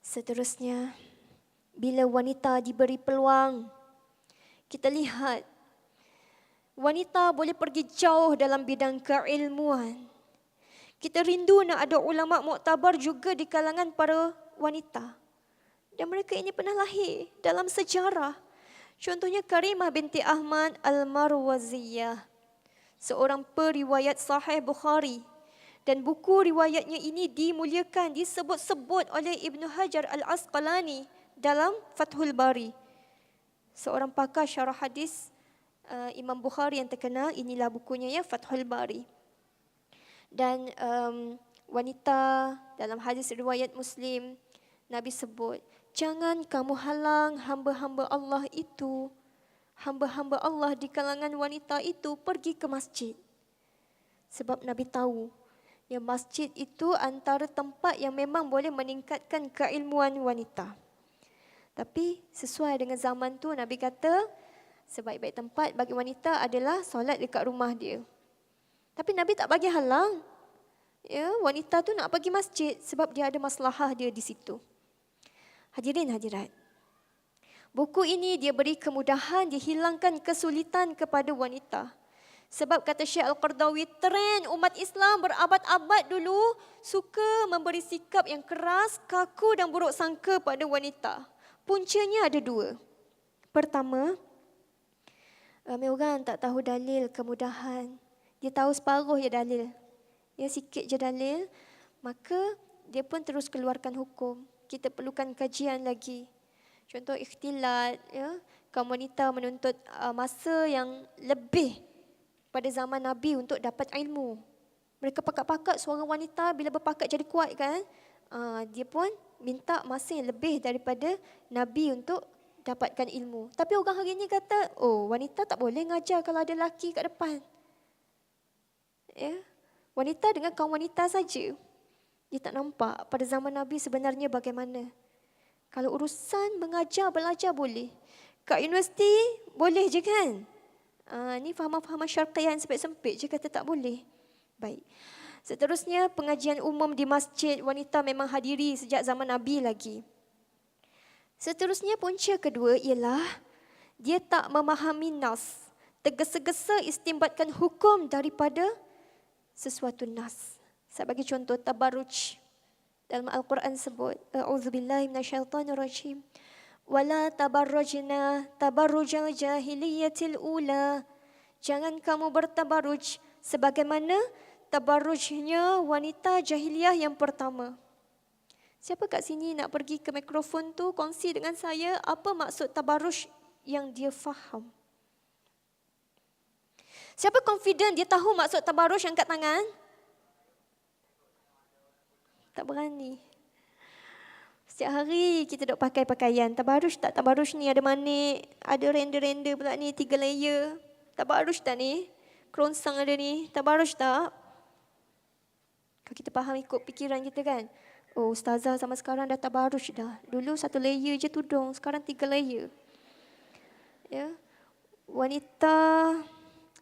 Seterusnya, bila wanita diberi peluang, kita lihat wanita boleh pergi jauh dalam bidang keilmuan. Kita rindu nak ada ulama' muktabar juga di kalangan para wanita. Dan mereka ini pernah lahir dalam sejarah. Contohnya Karimah binti Ahmad Al-Marwaziyah, seorang periwayat Sahih Bukhari. Dan buku riwayatnya ini dimuliakan, disebut-sebut oleh Ibn Hajar Al-Asqalani dalam Fathul Bari. Seorang pakar syarah hadis Imam Bukhari yang terkenal, inilah bukunya, ya, Fathul Bari. Dan wanita dalam hadis riwayat Muslim, Nabi sebut, jangan kamu halang hamba-hamba Allah itu, hamba-hamba Allah di kalangan wanita itu pergi ke masjid. Sebab Nabi tahu, ya, masjid itu antara tempat yang memang boleh meningkatkan keilmuan wanita. Tapi sesuai dengan zaman tu, Nabi kata sebaik-baik tempat bagi wanita adalah solat dekat rumah dia. Tapi Nabi tak bagi halang. Ya, wanita tu nak pergi masjid sebab dia ada maslahah dia di situ. Hadirin hadirat. Buku ini dia beri kemudahan, dia hilangkan kesulitan kepada wanita. Sebab kata Syekh Al-Qardawi, trend umat Islam berabad-abad dulu suka memberi sikap yang keras, kaku dan buruk sangka pada wanita. Puncanya ada dua. Pertama, ramai orang tak tahu dalil kemudahan. Dia tahu separuh je dalil. Ya, sikit je dalil, maka dia pun terus keluarkan hukum. Kita perlukan kajian lagi. Contoh ikhtilat, ya, kaum wanita menuntut masa yang lebih pada zaman Nabi untuk dapat ilmu. Mereka pakat-pakat suara wanita bila berpakat jadi kuat kan. Dia pun minta masa yang lebih daripada Nabi untuk dapatkan ilmu. Tapi orang hari ini kata, oh wanita tak boleh ngajar kalau ada lelaki kat depan. Ya, wanita dengan kaum wanita saja. Dia tak nampak pada zaman Nabi sebenarnya bagaimana. Kalau urusan mengajar, belajar boleh. Kat universiti boleh je kan. Ni fahaman-fahaman syarqiyah yang sempit-sempit je kata tak boleh. Baik. Seterusnya pengajian umum di masjid wanita memang hadiri sejak zaman Nabi lagi. Seterusnya punca kedua ialah dia tak memahami nas. Tergesa-gesa istimbatkan hukum daripada sesuatu nas. Saya bagi contoh tabarruj. Dalam Al-Quran sebut, A'udzubillahi minasyaitanirrajim. Wala tabarrujna tabarrujal jahiliyatil ula. Jangan kamu bertabarruj sebagaimana tabarrujnya wanita jahiliyah yang pertama. Siapa kat sini nak pergi ke mikrofon tu kongsi dengan saya apa maksud tabarruj yang dia faham? Siapa confident dia tahu maksud tabarruj, angkat tangan? Tak berani. Setiap hari kita duk pakai pakaian. Tabarruj tak tabarruj ni? Ada manik, ada render-render pula ni, 3 layer. Tabarruj tak ni? Keronsang ada ni. Tabarruj tak? Kalau kita faham ikut fikiran kita kan. Oh, ustazah sama sekarang dah tabarruj dah. Dulu 1 layer je tudung, sekarang 3 layer. Ya. Wanita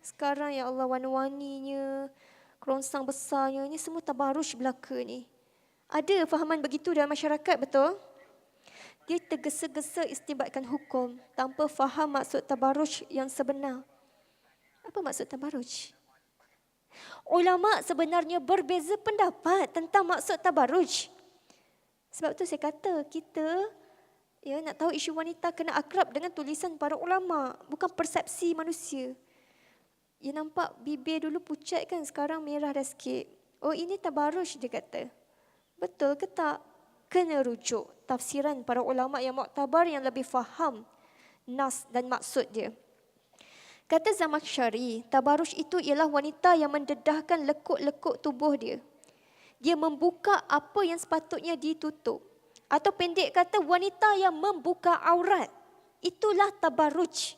sekarang ya Allah warna-warninya, keronsang besarnya, ni semua tabarruj belaka ni. Ada fahaman begitu dalam masyarakat, betul? Dia tergesa-gesa istimbatkan hukum tanpa faham maksud tabarruj yang sebenar. Apa maksud tabarruj? Ulama sebenarnya berbeza pendapat tentang maksud tabarruj. Sebab tu saya kata kita nak tahu isu wanita kena akrab dengan tulisan para ulama, bukan persepsi manusia. Ya, nampak bibir dulu pucat kan, sekarang merah dah sikit. Oh, ini tabarruj dia kata. Betul ke tak? Kena rujuk tafsiran para ulama yang muktabar yang lebih faham nas dan maksud dia. Kata Zamakhsyari, tabarruj itu ialah wanita yang mendedahkan lekuk-lekuk tubuh dia. Dia membuka apa yang sepatutnya ditutup. Atau pendek kata wanita yang membuka aurat. Itulah tabarruj.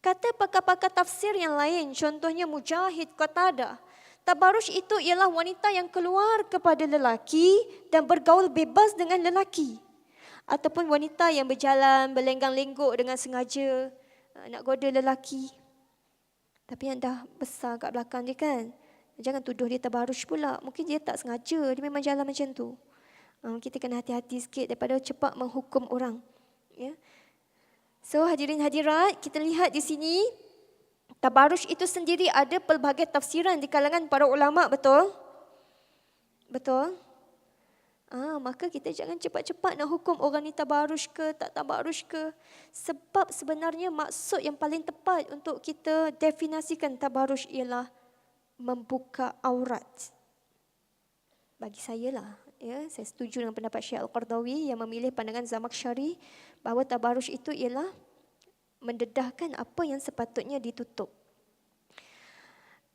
Kata pakar-pakar tafsir yang lain, contohnya Mujahid, Qatadah, tabarruj itu ialah wanita yang keluar kepada lelaki dan bergaul bebas dengan lelaki. Ataupun wanita yang berjalan berlenggang-lenggok dengan sengaja nak goda lelaki. Tapi yang dah besar kat belakang dia kan. Jangan tuduh dia tabarruj pula. Mungkin dia tak sengaja, dia memang jalan macam tu. Kita kena hati-hati sikit daripada cepat menghukum orang. Ya. So hadirin hadirat, kita lihat di sini tabarruj itu sendiri ada pelbagai tafsiran di kalangan para ulama, betul? Betul? Maka kita jangan cepat-cepat nak hukum orang ni tabarruj ke, tak tabarruj ke. Sebab sebenarnya maksud yang paling tepat untuk kita definisikan tabarruj ialah membuka aurat. Bagi saya lah, ya, saya setuju dengan pendapat Syekh Al-Qardawi yang memilih pandangan Zamakhsyari bahawa tabarruj itu ialah mendedahkan apa yang sepatutnya ditutup.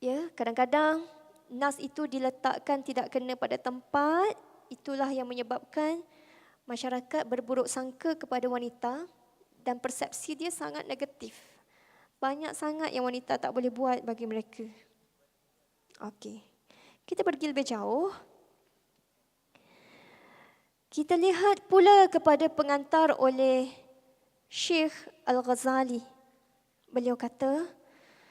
Ya, kadang-kadang nas itu diletakkan tidak kena pada tempat, itulah yang menyebabkan masyarakat berburuk sangka kepada wanita dan persepsi dia sangat negatif. Banyak sangat yang wanita tak boleh buat bagi mereka. Okey. Kita pergi lebih jauh. Kita lihat pula kepada pengantar oleh Syekh Al-Ghazali. Beliau kata,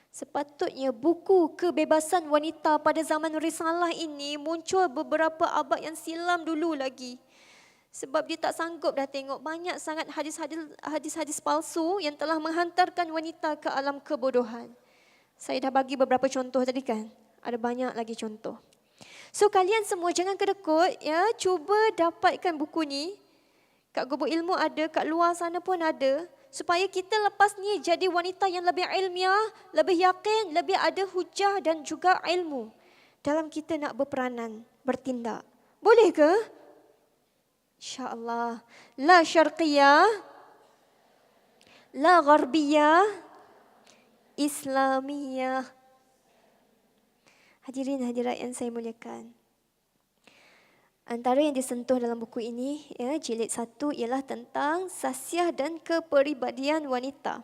sepatutnya buku kebebasan wanita pada zaman Risalah ini muncul beberapa abad yang silam dulu lagi. Sebab dia tak sanggup dah tengok banyak sangat hadis-hadis palsu yang telah menghantarkan wanita ke alam kebodohan. Saya dah bagi beberapa contoh tadi kan. Ada banyak lagi contoh. So kalian semua jangan kedekut ya, cuba dapatkan buku ni. Kat Gubuk Ilmu ada, kat luar sana pun ada. Supaya kita lepas ni jadi wanita yang lebih ilmiah, lebih yakin, lebih ada hujah dan juga ilmu dalam kita nak berperanan, bertindak. Boleh ke? InsyaAllah. La syarqiyah, la gharbiyah, Islamiyah. Hadirin hadirat yang saya muliakan. Antara yang disentuh dalam buku ini, ya, jilid 1 ialah tentang sasiah dan kepribadian wanita.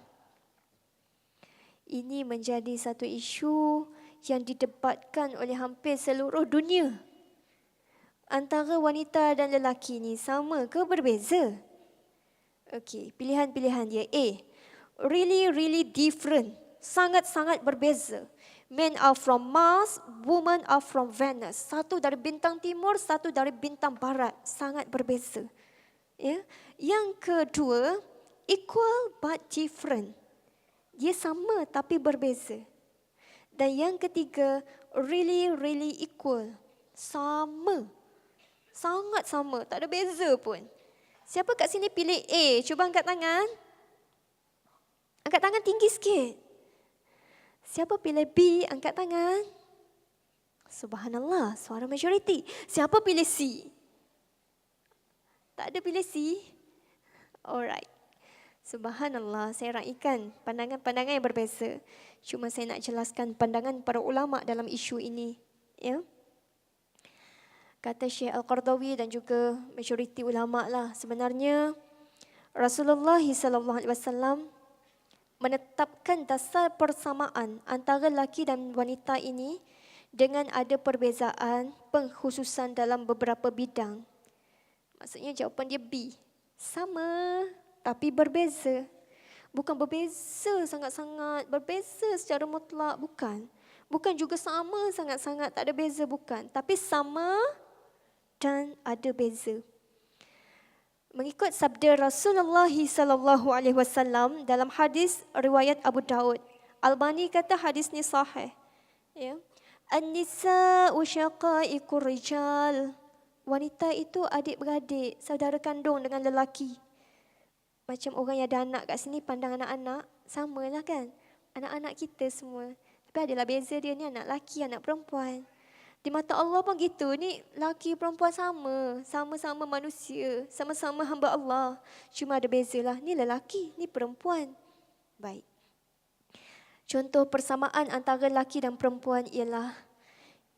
Ini menjadi satu isu yang didebatkan oleh hampir seluruh dunia. Antara wanita dan lelaki ni sama ke berbeza? Okey, pilihan-pilihan dia. A, really different. Sangat-sangat berbeza. Men are from Mars, women are from Venus. Satu dari bintang timur, satu dari bintang barat. Sangat berbeza. Ya. Yang kedua, equal but different. Dia sama tapi berbeza. Dan yang ketiga, really equal. Sama. Sangat sama, tak ada beza pun. Siapa kat sini pilih A? Cuba angkat tangan. Angkat tangan tinggi sikit. Siapa pilih B? Angkat tangan. Subhanallah, suara majoriti. Siapa pilih C? Tak ada pilih C? Alright. Subhanallah, saya raikan pandangan-pandangan yang berbeza. Cuma saya nak jelaskan pandangan para ulama dalam isu ini. Ya. Kata Syekh Al-Qardawi dan juga majoriti ulama lah. Sebenarnya Rasulullah SAW menetapkan dasar persamaan antara lelaki dan wanita ini dengan ada perbezaan pengkhususan dalam beberapa bidang. Maksudnya jawapan dia B. Sama tapi berbeza. Bukan berbeza sangat-sangat, berbeza secara mutlak, bukan. Bukan juga sama sangat-sangat, tak ada beza, bukan. Tapi sama dan ada beza. Mengikut sabda Rasulullah SAW dalam hadis riwayat Abu Daud. Albani kata hadis ni sahih. Ya. An-nisa'u syaqaiqur rijal. Wanita itu adik-beradik, saudara kandung dengan lelaki. Macam orang yang ada anak kat sini pandang anak-anak, samalah kan? Anak-anak kita semua. Tapi adalah beza dia ni anak lelaki, anak perempuan. Di mata Allah pun gitu, ni laki perempuan sama, sama-sama manusia, sama-sama hamba Allah. Cuma ada bezalah, ni lelaki, ni perempuan. Baik. Contoh persamaan antara lelaki dan perempuan ialah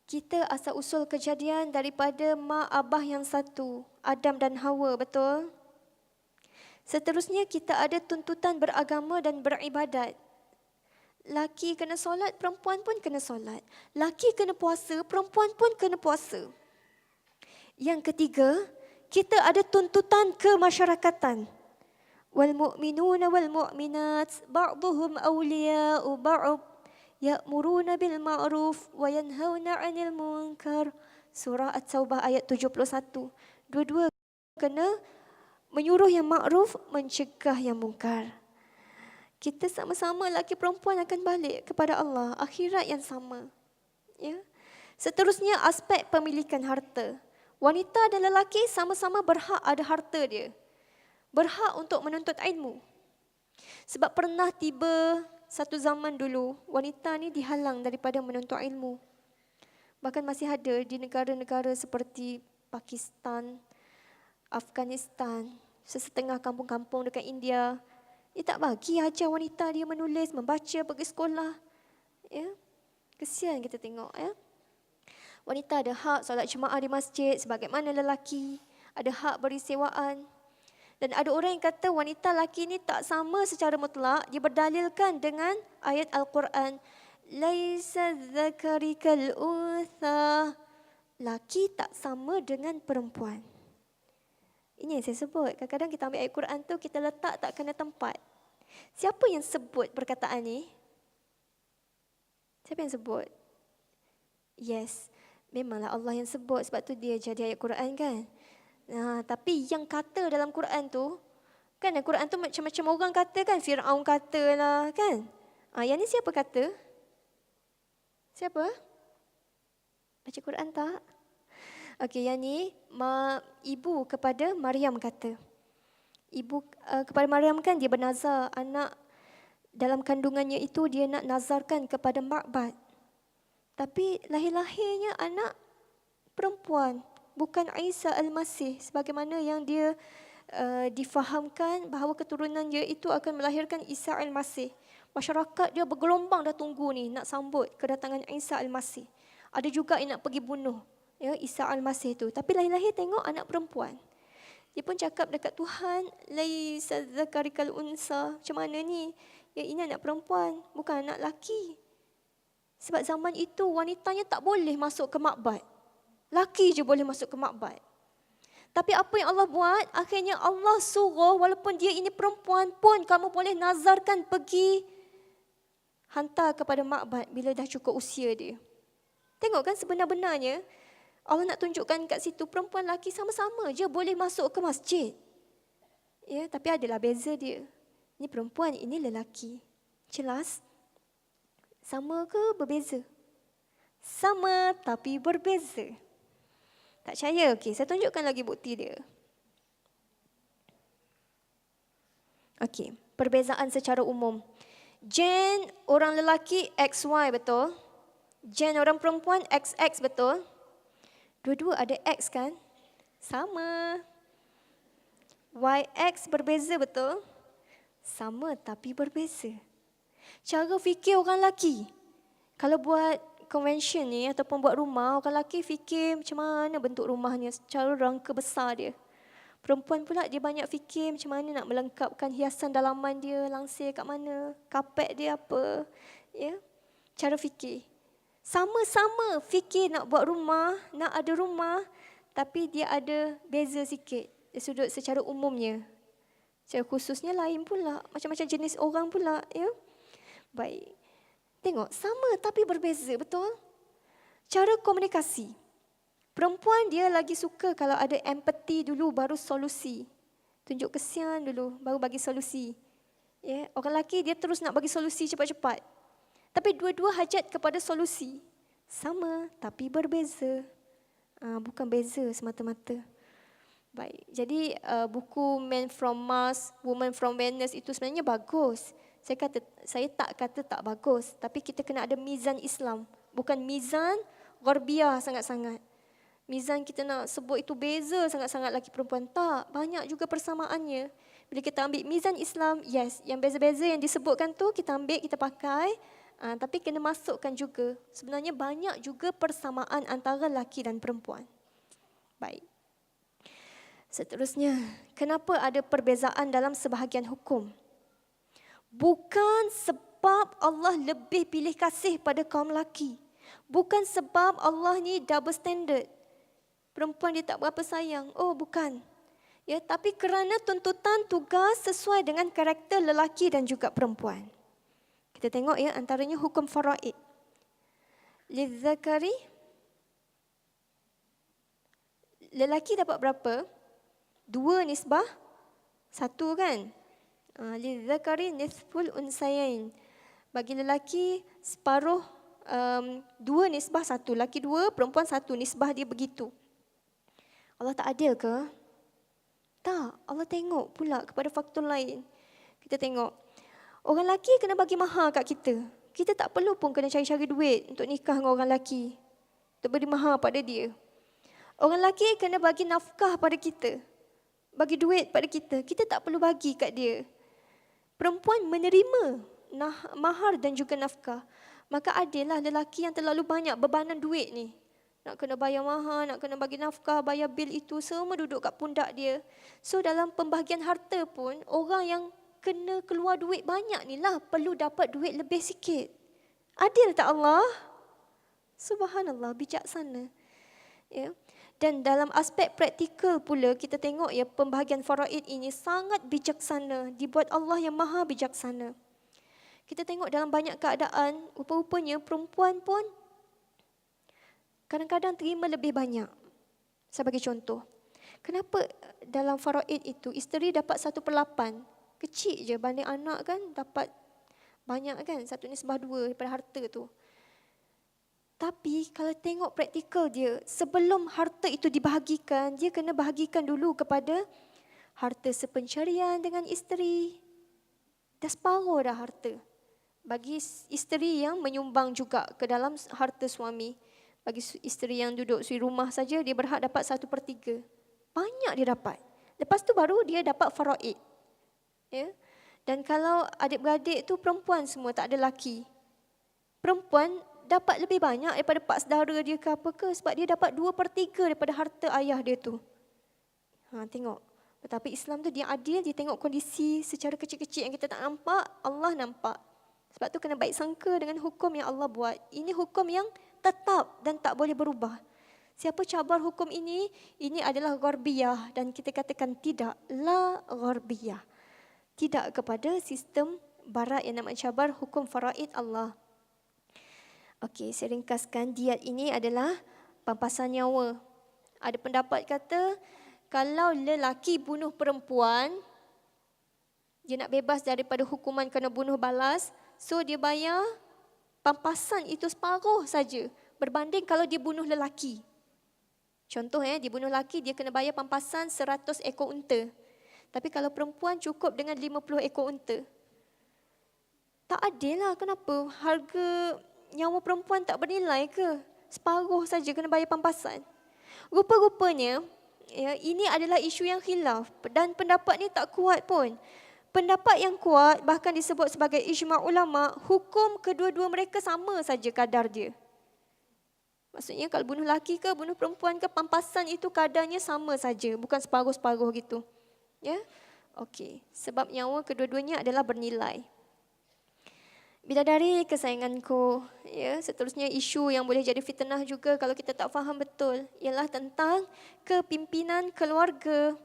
kita asal usul kejadian daripada mak abah yang satu, Adam dan Hawa, betul? Seterusnya kita ada tuntutan beragama dan beribadat. Laki kena solat, perempuan pun kena solat. Laki kena puasa, perempuan pun kena puasa. Yang ketiga, kita ada tuntutan kemasyarakatan. Wal mu'minuna wal mu'minat ba'duhum awliya'u ba'd ya'muruna bil ma'ruf wa yanhauna 'anil munkar. Surah At-Taubah ayat 71. Dua-dua kena menyuruh yang makruf, mencegah yang mungkar. Kita sama-sama lelaki perempuan akan balik kepada Allah, akhirat yang sama. Ya. Seterusnya aspek pemilikan harta. Wanita dan lelaki sama-sama berhak ada harta dia. Berhak untuk menuntut ilmu. Sebab pernah tiba satu zaman dulu, wanita ni dihalang daripada menuntut ilmu. Bahkan masih ada di negara-negara seperti Pakistan, Afghanistan, sesetengah kampung-kampung dekat India. Dia tak bagi ajar wanita dia menulis, membaca, pergi sekolah. Ya. Kesian kita tengok. Ya. Wanita ada hak solat Jumaat di masjid sebagaimana lelaki. Ada hak beri sewaan. Dan ada orang yang kata wanita lelaki ni tak sama secara mutlak. Dia berdalilkan dengan ayat Al-Quran. Laisa dzakari kal untha. Laki tak sama dengan perempuan. Ini yang saya sebut. Kadang-kadang kita ambil ayat Quran tu, kita letak tak kena tempat. Siapa yang sebut perkataan ni? Siapa yang sebut? Yes, memanglah Allah yang sebut, sebab tu dia jadi ayat Quran kan. Tapi yang kata dalam Quran tu, kan Quran tu macam-macam orang kata kan. Fir'aun kata lah kan. Yang ni siapa kata? Siapa? Baca Quran tak? Okey, yang ni ibu kepada Maryam kata. Ibu kepada Maryam kan dia bernazar anak dalam kandungannya itu dia nak nazarkan kepada Ma'bad. Tapi lahir-lahirnya anak perempuan, bukan Isa Al-Masih sebagaimana yang dia difahamkan bahawa keturunan dia itu akan melahirkan Isa Al-Masih. Masyarakat dia bergelombang dah tunggu ni nak sambut kedatangan Isa Al-Masih. Ada juga yang nak pergi bunuh Isa Al-Masih tu. Tapi lahir-lahir tengok anak perempuan. Dia pun cakap dekat Tuhan, laisa dzakarikal unsa. Macam mana ni? Ini anak perempuan, bukan anak laki. Sebab zaman itu wanitanya tak boleh masuk ke makbad. Laki je boleh masuk ke makbad. Tapi apa yang Allah buat? Akhirnya Allah suruh walaupun dia ini perempuan pun kamu boleh nazarkan pergi hantar kepada makbad bila dah cukup usia dia. Tengok kan sebenar-benarnya Allah nak tunjukkan kat situ perempuan laki sama-sama je boleh masuk ke masjid. Ya, tapi adalah beza dia. Ini perempuan, ini lelaki. Jelas? Sama ke berbeza? Sama tapi berbeza. Tak percaya? Okey, saya tunjukkan lagi bukti dia. Okey, perbezaan secara umum. Gen orang lelaki XY betul? Gen orang perempuan XX betul? Dua-dua ada X kan? Sama. YX berbeza betul? Sama tapi berbeza. Cara fikir orang lelaki. Kalau buat convention ni ataupun buat rumah, orang lelaki fikir macam mana bentuk rumahnya, secara rangka besar dia. Perempuan pula dia banyak fikir macam mana nak melengkapkan hiasan dalaman dia, langsir kat mana, kapet dia apa. Ya? Cara fikir. Sama-sama fikir nak buat rumah, nak ada rumah, tapi dia ada beza sikit. Dari sudut secara umumnya. Secara khususnya lain pula. Macam-macam jenis orang pula. Ya? Baik. Tengok, sama tapi berbeza, betul? Cara komunikasi. Perempuan dia lagi suka kalau ada empathy dulu baru solusi. Tunjuk kesian dulu baru bagi solusi. Ya? Orang lelaki dia terus nak bagi solusi cepat-cepat. Tapi dua-dua hajat kepada solusi. Sama tapi berbeza. Bukan beza semata-mata. Baik, jadi buku Men from Mars, Woman from Venus itu sebenarnya bagus. Saya tak kata tak bagus. Tapi kita kena ada mizan Islam. Bukan mizan Gharbiyah sangat-sangat. Mizan kita nak sebut itu beza sangat-sangat lelaki perempuan. Tak, banyak juga persamaannya. Bila kita ambil mizan Islam, yes, yang beza-beza yang disebutkan tu kita ambil, kita pakai. Tapi kena masukkan juga. Sebenarnya banyak juga persamaan antara lelaki dan perempuan. Baik. Seterusnya, kenapa ada perbezaan dalam sebahagian hukum? Bukan sebab Allah lebih pilih kasih pada kaum lelaki. Bukan sebab Allah ni double standard. Perempuan dia tak berapa sayang. Oh, bukan. Ya, tapi kerana tuntutan tugas sesuai dengan karakter lelaki dan juga perempuan. Kita tengok ya, antaranya hukum faraid. Lizzakari, lelaki dapat berapa? 2 nisbah 1 kan? Lizzakari nisful unsayain. Bagi lelaki separuh 2 nisbah 1. Lelaki 2, perempuan 1. Nisbah dia begitu. Allah tak adil ke? Tak. Allah tengok pula kepada faktor lain. Kita tengok. Orang lelaki kena bagi mahar kat kita. Kita tak perlu pun kena cari-cari duit untuk nikah dengan orang lelaki. Untuk beri mahar pada dia. Orang lelaki kena bagi nafkah pada kita. Bagi duit pada kita. Kita tak perlu bagi kat dia. Perempuan menerima mahar dan juga nafkah. Maka adillah lelaki yang terlalu banyak bebanan duit ni. Nak kena bayar mahar, nak kena bagi nafkah, bayar bil itu. Semua duduk kat pundak dia. So dalam pembahagian harta pun, orang yang kena keluar duit banyak ni lah perlu dapat duit lebih sikit. Adil tak Allah? Subhanallah, bijaksana. Ya. Dan dalam aspek praktikal pula kita tengok ya pembahagian faraid ini sangat bijaksana, dibuat Allah yang maha bijaksana. Kita tengok dalam banyak keadaan, rupa-rupanya perempuan pun kadang-kadang terima lebih banyak. Sebagai contoh, kenapa dalam faraid itu isteri dapat 1/8? Kecil je banding anak kan dapat banyak kan, 1/2 daripada harta tu. Tapi kalau tengok praktikal dia, sebelum harta itu dibahagikan, dia kena bahagikan dulu kepada harta sepencerian dengan isteri. Dah separuh dah harta. Bagi isteri yang menyumbang juga ke dalam harta suami. Bagi isteri yang duduk suri rumah saja, dia berhak dapat 1/3. Banyak dia dapat. Lepas tu baru dia dapat faraid. Ya? Dan kalau adik-beradik tu perempuan semua, tak ada laki. Perempuan dapat lebih banyak daripada pak saudara dia ke apa ke, sebab dia dapat 2/3 daripada harta ayah dia tu. Tengok. Tetapi Islam tu dia adil, dia tengok kondisi secara kecil-kecil yang kita tak nampak, Allah nampak. Sebab tu kena baik sangka dengan hukum yang Allah buat. Ini hukum yang tetap dan tak boleh berubah. Siapa cabar hukum ini adalah gharbiyah, dan kita katakan tidak, la gharbiyah. Tidak kepada sistem barat yang nak mencabar hukum faraid Allah. Okey, saya ringkaskan, diat ini adalah pampasan nyawa. Ada pendapat kata, kalau lelaki bunuh perempuan, dia nak bebas daripada hukuman kena bunuh balas, so dia bayar pampasan itu separuh saja berbanding kalau dia bunuh lelaki. Contoh dia bunuh lelaki, dia kena bayar pampasan 100 ekor unta. Tapi kalau perempuan cukup dengan 50 ekor unta. Tak adil lah, kenapa? Harga nyawa perempuan tak bernilai ke? Separuh saja kena bayar pampasan. Rupa-rupanya, ya, ini adalah isu yang khilaf dan pendapat ni tak kuat pun. Pendapat yang kuat bahkan disebut sebagai ijma' ulama, hukum kedua-dua mereka sama saja kadar dia. Maksudnya kalau bunuh lelaki ke bunuh perempuan ke, pampasan itu kadarnya sama saja, bukan separuh-separuh gitu. Ya. Okey, sebab nyawa kedua-duanya adalah bernilai. Bidadari kesayanganku, ya, seterusnya isu yang boleh jadi fitnah juga kalau kita tak faham betul ialah tentang kepimpinan keluarga.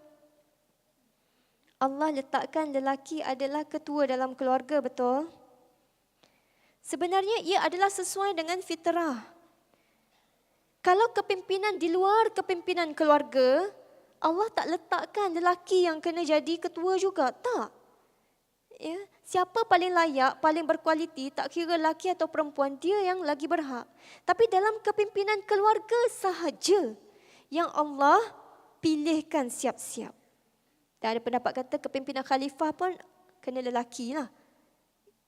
Allah letakkan lelaki adalah ketua dalam keluarga, betul? Sebenarnya ia adalah sesuai dengan fitrah. Kalau kepimpinan di luar kepimpinan keluarga, Allah tak letakkan lelaki yang kena jadi ketua juga, tak. Ya, siapa paling layak, paling berkualiti, tak kira lelaki atau perempuan, dia yang lagi berhak. Tapi dalam kepimpinan keluarga sahaja yang Allah pilihkan siap-siap. Dan ada pendapat kata kepimpinan khalifah pun kena lelaki lah.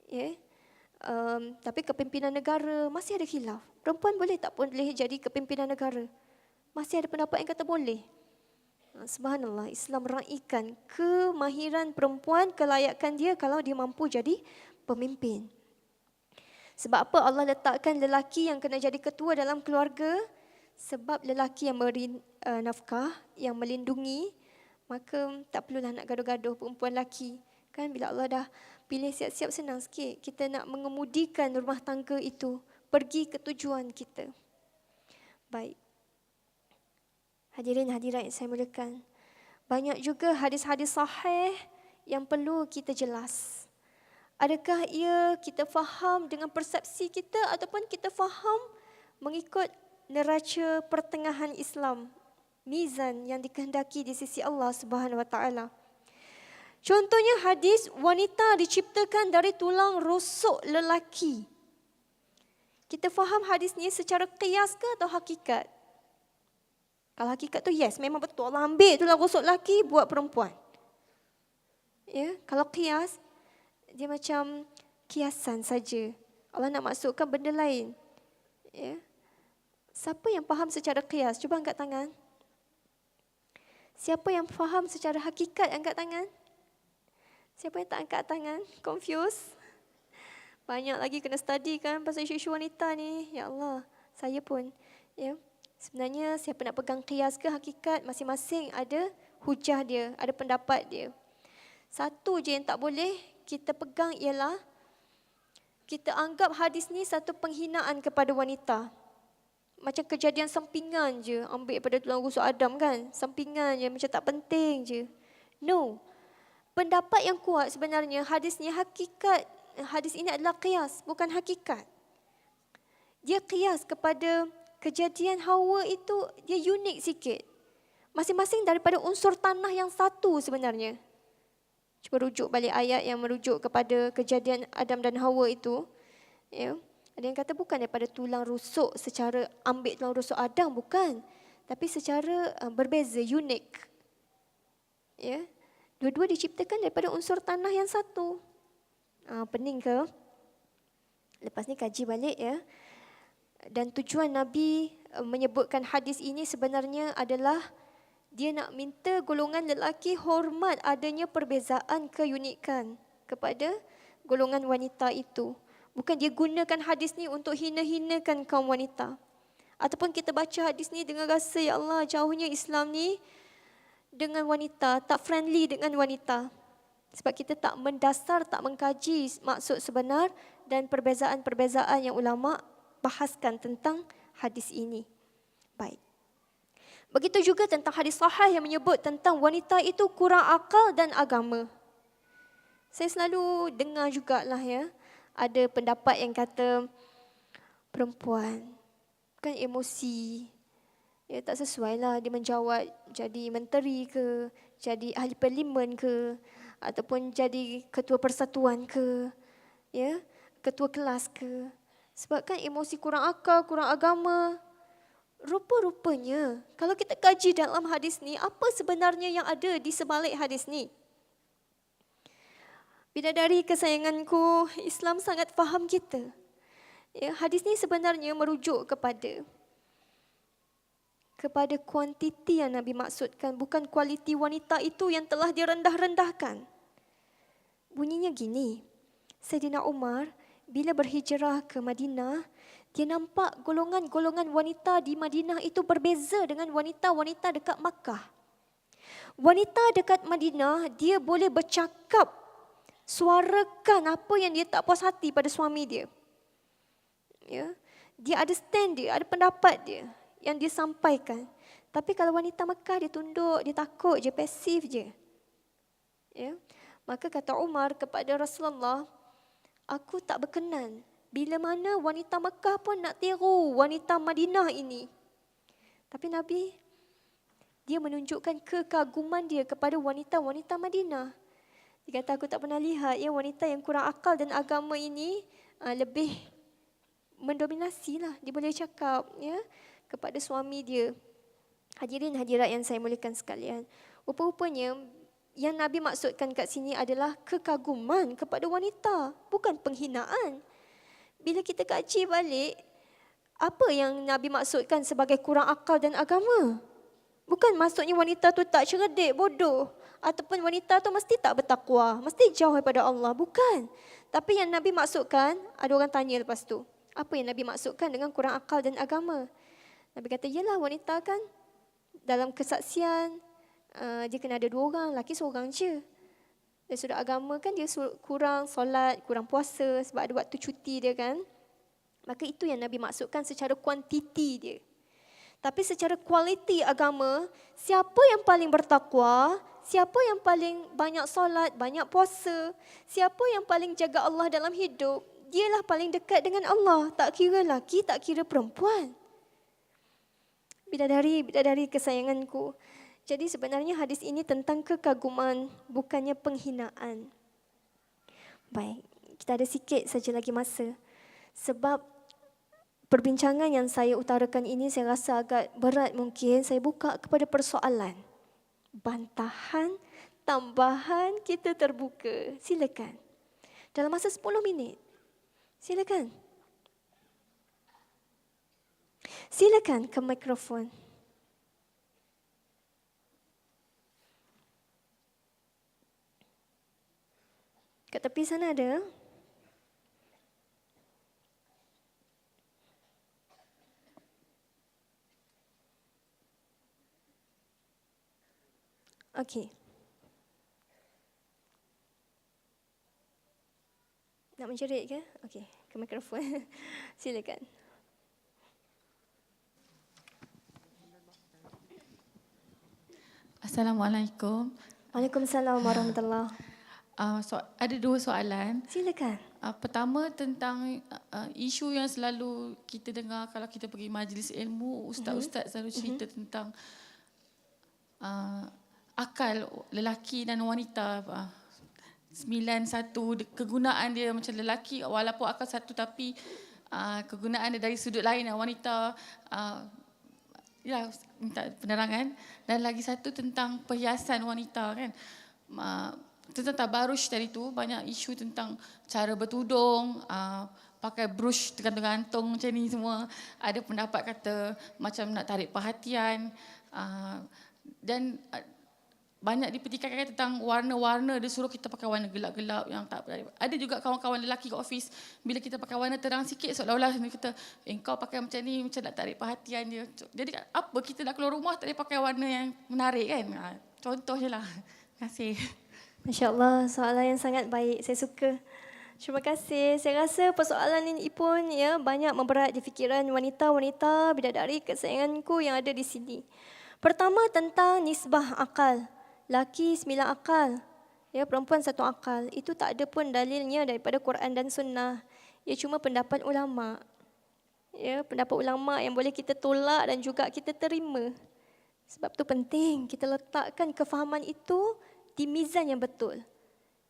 Ya. Tapi kepimpinan negara masih ada khilaf. Perempuan boleh tak boleh jadi kepimpinan negara? Masih ada pendapat yang kata boleh. Subhanallah, Islam raikan kemahiran perempuan, kelayakan dia kalau dia mampu jadi pemimpin. Sebab apa Allah letakkan lelaki yang kena jadi ketua dalam keluarga? Sebab lelaki yang beri nafkah, yang melindungi, maka tak perlulah nak gaduh-gaduh perempuan lelaki. Kan bila Allah dah pilih siap-siap, senang sikit. Kita nak mengemudikan rumah tangga itu pergi ke tujuan kita. Baik. Hadirin hadirat yang saya muliakan, banyak juga hadis-hadis sahih yang perlu kita jelas. Adakah ia kita faham dengan persepsi kita ataupun kita faham mengikut neraca pertengahan Islam, mizan yang dikehendaki di sisi Allah Subhanahu Wa Taala. Contohnya hadis wanita diciptakan dari tulang rusuk lelaki. Kita faham hadis ni secara qiyas ke atau hakikat? Kalau hakikat tu yes, memang betul. Allah ambil tulang rusuk lelaki buat perempuan. Ya, kalau qiyas, dia macam kiasan saja. Allah nak masukkan benda lain. Ya. Siapa yang faham secara qiyas? Cuba angkat tangan. Siapa yang faham secara hakikat? Angkat tangan. Siapa yang tak angkat tangan? Confused? Banyak lagi kena study kan pasal isu-isu wanita ni. Ya Allah, saya pun. Ya. Sebenarnya siapa nak pegang qiyas ke hakikat, masing-masing ada hujah dia, ada pendapat dia. Satu je yang tak boleh kita pegang ialah kita anggap hadis ni satu penghinaan kepada wanita. macam kejadian sampingan je, ambil pada tulang rusuk Adam kan, sampingan je, macam tak penting je. No. Pendapat yang kuat sebenarnya hadis ni hakikat, hadis ini adalah qiyas, bukan hakikat. Dia qiyas kepada kejadian Hawa itu, dia unik sikit. Masing-masing daripada unsur tanah yang satu sebenarnya. Cuba rujuk balik ayat yang merujuk kepada kejadian Adam dan Hawa itu. Ya. Ada yang kata bukan daripada tulang rusuk, secara ambil tulang rusuk Adam, bukan. Tapi secara berbeza, unik. Ya. Dua-dua diciptakan daripada unsur tanah yang satu. Pening ke? Lepas ni kaji balik ya. Dan tujuan Nabi menyebutkan hadis ini sebenarnya adalah dia nak minta golongan lelaki hormat adanya perbezaan keunikan kepada golongan wanita itu. Bukan dia gunakan hadis ni untuk hina-hinakan kaum wanita. Ataupun kita baca hadis ni dengan rasa, ya Allah, jauhnya Islam ni dengan wanita, tak friendly dengan wanita. Sebab kita tak mendasar, tak mengkaji maksud sebenar dan perbezaan-perbezaan yang ulama bahaskan tentang hadis ini. Baik. Begitu juga tentang hadis sahih yang menyebut tentang wanita itu kurang akal dan agama. Saya selalu dengar jugalah ya, ada pendapat yang kata perempuan kan emosi. Ya, tak sesuai lah dia menjawab jadi menteri ke, jadi ahli parlimen ke, ataupun jadi ketua persatuan ke, ya, ketua kelas ke. Sebab kan emosi kurang akal, kurang agama. Rupa-rupanya, kalau kita kaji dalam hadis ni, apa sebenarnya yang ada di sebalik hadis ni? Bidadari kesayanganku, Islam sangat faham kita. Ya, hadis ni sebenarnya merujuk kepada kuantiti yang Nabi maksudkan, bukan kualiti wanita itu yang telah direndah-rendahkan. Bunyinya gini, Sayyidina Umar bila berhijrah ke Madinah, dia nampak golongan-golongan wanita di Madinah itu berbeza dengan wanita-wanita dekat Makkah. Wanita dekat Madinah, dia boleh bercakap, suarakan apa yang dia tak puas hati pada suami dia. Ya, dia ada stand dia, ada pendapat dia yang dia sampaikan. Tapi kalau wanita Mekah, dia tunduk, dia takut je, pasif je. Ya. Maka kata Umar kepada Rasulullah, aku tak berkenan bila mana wanita Mekah pun nak tiru wanita Madinah ini. Tapi Nabi, dia menunjukkan kekaguman dia kepada wanita-wanita Madinah. Dia kata, aku tak pernah lihat ya wanita yang kurang akal dan agama ini lebih mendominasi lah. Dia boleh cakap ya kepada suami dia. Hadirin hadirat yang saya muliakan sekalian. Rupa-rupanya yang Nabi maksudkan kat sini adalah kekaguman kepada wanita, bukan penghinaan. Bila kita kaji balik, apa yang Nabi maksudkan sebagai kurang akal dan agama? Bukan maksudnya wanita tu tak cerdik, bodoh. Ataupun wanita tu mesti tak bertakwa, mesti jauh daripada Allah. Bukan. Tapi yang Nabi maksudkan, ada orang tanya lepas tu, apa yang Nabi maksudkan dengan kurang akal dan agama? Nabi kata, yelah wanita kan dalam kesaksian, dia kena ada 2 orang, lelaki seorang je. Dari sudut agama kan dia kurang solat, kurang puasa sebab ada waktu cuti dia kan. Maka itu yang Nabi maksudkan secara kuantiti dia. Tapi secara kualiti agama, siapa yang paling bertakwa, siapa yang paling banyak solat, banyak puasa, siapa yang paling jaga Allah dalam hidup, dialah paling dekat dengan Allah. Tak kira lelaki, tak kira perempuan. Bidadari kesayanganku. Jadi sebenarnya hadis ini tentang kekaguman, bukannya penghinaan. Baik, kita ada sikit saja lagi masa. Sebab perbincangan yang saya utarakan ini saya rasa agak berat mungkin. Saya buka kepada persoalan. Bantahan, tambahan, kita terbuka. Silakan. Dalam masa 10 minit. Silakan. Silakan ke mikrofon. Kat tepi sana ada. Okey. Nak menjerit ke? Okey, ke mikrofon. Silakan. Assalamualaikum. Waalaikumsalam warahmatullahi. Ada 2 soalan. Silakan. Pertama tentang isu yang selalu kita dengar kalau kita pergi majlis ilmu, ustaz-ustaz selalu cerita tentang akal lelaki dan wanita. 9-1 kegunaan dia macam lelaki walaupun akal satu tapi kegunaan dia dari sudut lain. Wanita ya minta penerangan. Dan lagi satu tentang perhiasan wanita kan. Tentang tabarush tadi tu banyak isu tentang cara bertudung, pakai brush tergantung-gantung macam ni semua. Ada pendapat kata macam nak tarik perhatian, dan banyak dipertikaikan tentang warna-warna. Dia suruh kita pakai warna gelap-gelap yang tak ada juga kawan-kawan lelaki kat office bila kita pakai warna terang sikit seolah-olah dia kata kau pakai macam ni macam nak tarik perhatian dia. Jadi apa kita nak keluar rumah tak boleh pakai warna yang menarik kan. Contoh je lah. Terima kasih. Masya Allah, soalan yang sangat baik. Saya suka. Terima kasih. Saya rasa persoalan ini pun ya banyak memberat di fikiran wanita-wanita bidadari kesayanganku yang ada di sini. Pertama tentang nisbah akal. Laki 9 akal, ya perempuan 1 akal. Itu tak ada pun dalilnya daripada Quran dan Sunnah. Ia cuma pendapat ulama. Ya, pendapat ulama yang boleh kita tolak dan juga kita terima. Sebab tu penting kita letakkan kefahaman itu di mizan yang betul.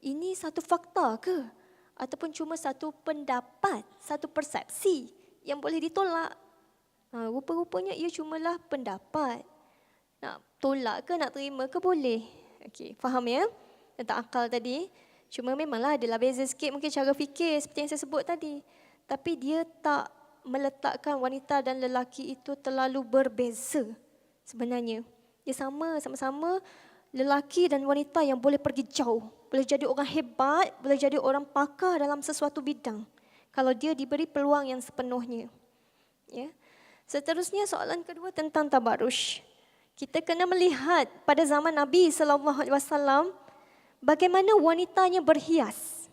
Ini satu fakta ke? Ataupun cuma satu pendapat, satu persepsi yang boleh ditolak? Rupa-rupanya ia cumalah pendapat. Nak tolak ke, nak terima ke boleh. Okey, faham ya? Tentang akal tadi. Cuma memanglah adalah beza sikit mungkin cara fikir seperti yang saya sebut tadi. Tapi dia tak meletakkan wanita dan lelaki itu terlalu berbeza sebenarnya. Dia sama-sama lelaki dan wanita yang boleh pergi jauh. Boleh jadi orang hebat, boleh jadi orang pakar dalam sesuatu bidang. Kalau dia diberi peluang yang sepenuhnya. Ya. Seterusnya soalan kedua tentang tabarush. Kita kena melihat pada zaman Nabi SAW bagaimana wanitanya berhias.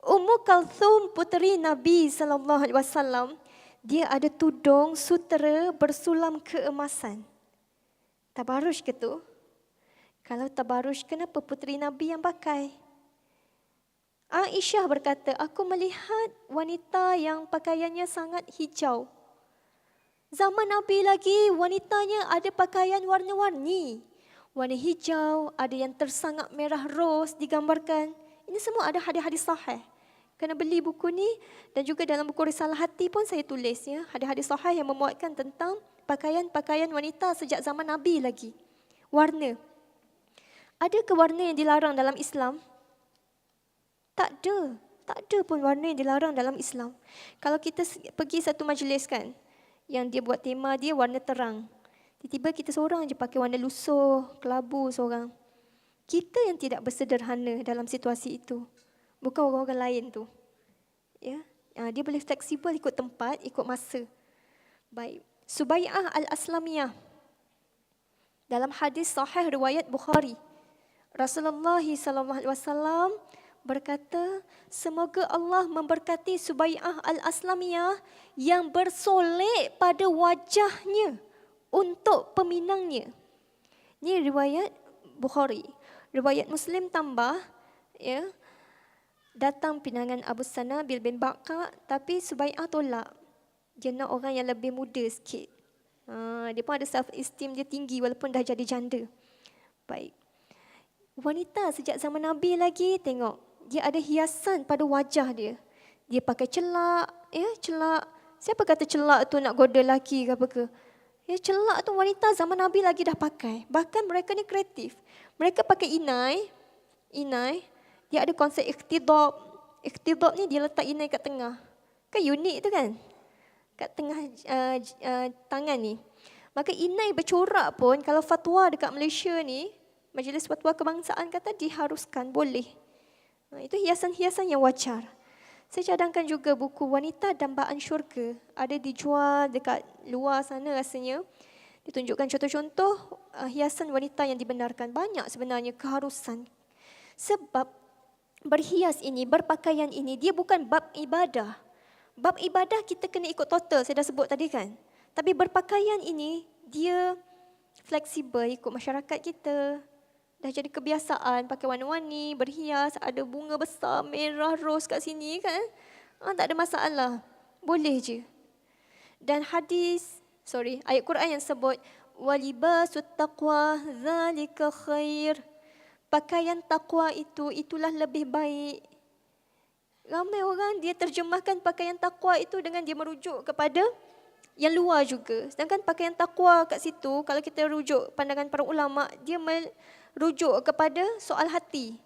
Ummu Kalthum puteri Nabi SAW, dia ada tudung sutera bersulam keemasan. Tabarush ke tu? Kalau tabarush, kenapa puteri Nabi yang pakai? Aisyah berkata, aku melihat wanita yang pakaiannya sangat hijau. Zaman Nabi lagi, wanitanya ada pakaian warna-warni. Warna hijau, ada yang tersangak merah ros digambarkan. Ini semua ada hadis-hadis sahih. Kena beli buku ni dan juga dalam buku Risalah Hati pun saya tulis ya, hadis-hadis sahih yang memuatkan tentang pakaian-pakaian wanita sejak zaman Nabi lagi. Warna. Ada ke warna yang dilarang dalam Islam? Tak ada. Tak ada pun warna yang dilarang dalam Islam. Kalau kita pergi satu majlis kan, yang dia buat tema dia warna terang. Tiba-tiba kita seorang je pakai warna lusuh, kelabu seorang. Kita yang tidak bersederhana dalam situasi itu. Bukan orang-orang lain tu. Ya, dia boleh fleksibel ikut tempat, ikut masa. Baik. Subai'ah al-Aslamiyah. Dalam hadis sahih riwayat Bukhari. Rasulullah SAW berkata, semoga Allah memberkati Subai'ah al-Aslamiyah yang bersolek pada wajahnya untuk peminangnya. Ini riwayat Bukhari. Riwayat Muslim tambah, ya, datang pinangan Abu Sanabil bin Bakar, tapi Subai'ah tolak. Dia nak orang yang lebih muda sikit. Dia pun ada self-esteem dia tinggi walaupun dah jadi janda. Baik. Wanita sejak zaman Nabi lagi, tengok. Dia ada hiasan pada wajah dia. Dia pakai celak. Ya, celak. Siapa kata celak tu nak goda lelaki ke apa ke? Ya, celak tu wanita zaman Nabi lagi dah pakai. Bahkan mereka ni kreatif. Mereka pakai inai. Inai. Dia ada konsep ikhtidab. Ikhtidab ni dia letak inai kat tengah. Kan unik tu kan? Kat tengah tangan ni. Maka inai bercorak pun kalau fatwa dekat Malaysia ni, Majlis Fatwa Kebangsaan kata diharuskan, boleh. Itu hiasan-hiasan yang wajar. Saya cadangkan juga buku Wanita Dambaan Syurga. Ada dijual dekat luar sana rasanya. Ditunjukkan contoh-contoh hiasan wanita yang dibenarkan. Banyak sebenarnya keharusan. Sebab berhias ini, berpakaian ini, dia bukan bab ibadah. Bab ibadah kita kena ikut total, saya dah sebut tadi kan. Tapi berpakaian ini, dia fleksibel ikut masyarakat kita. Dah jadi kebiasaan pakai warna-warni, berhias, ada bunga besar, merah, ros kat sini kan. Tak ada masalah. Boleh je. Dan ayat Quran yang sebut, walibasut taqwa zalika khair. Pakaian takwa itulah lebih baik. Ramai orang dia terjemahkan pakaian takwa itu dengan dia merujuk kepada yang luar juga. Sedangkan pakaian takwa kat situ, kalau kita rujuk pandangan para ulama, dia merujuk kepada soal hati.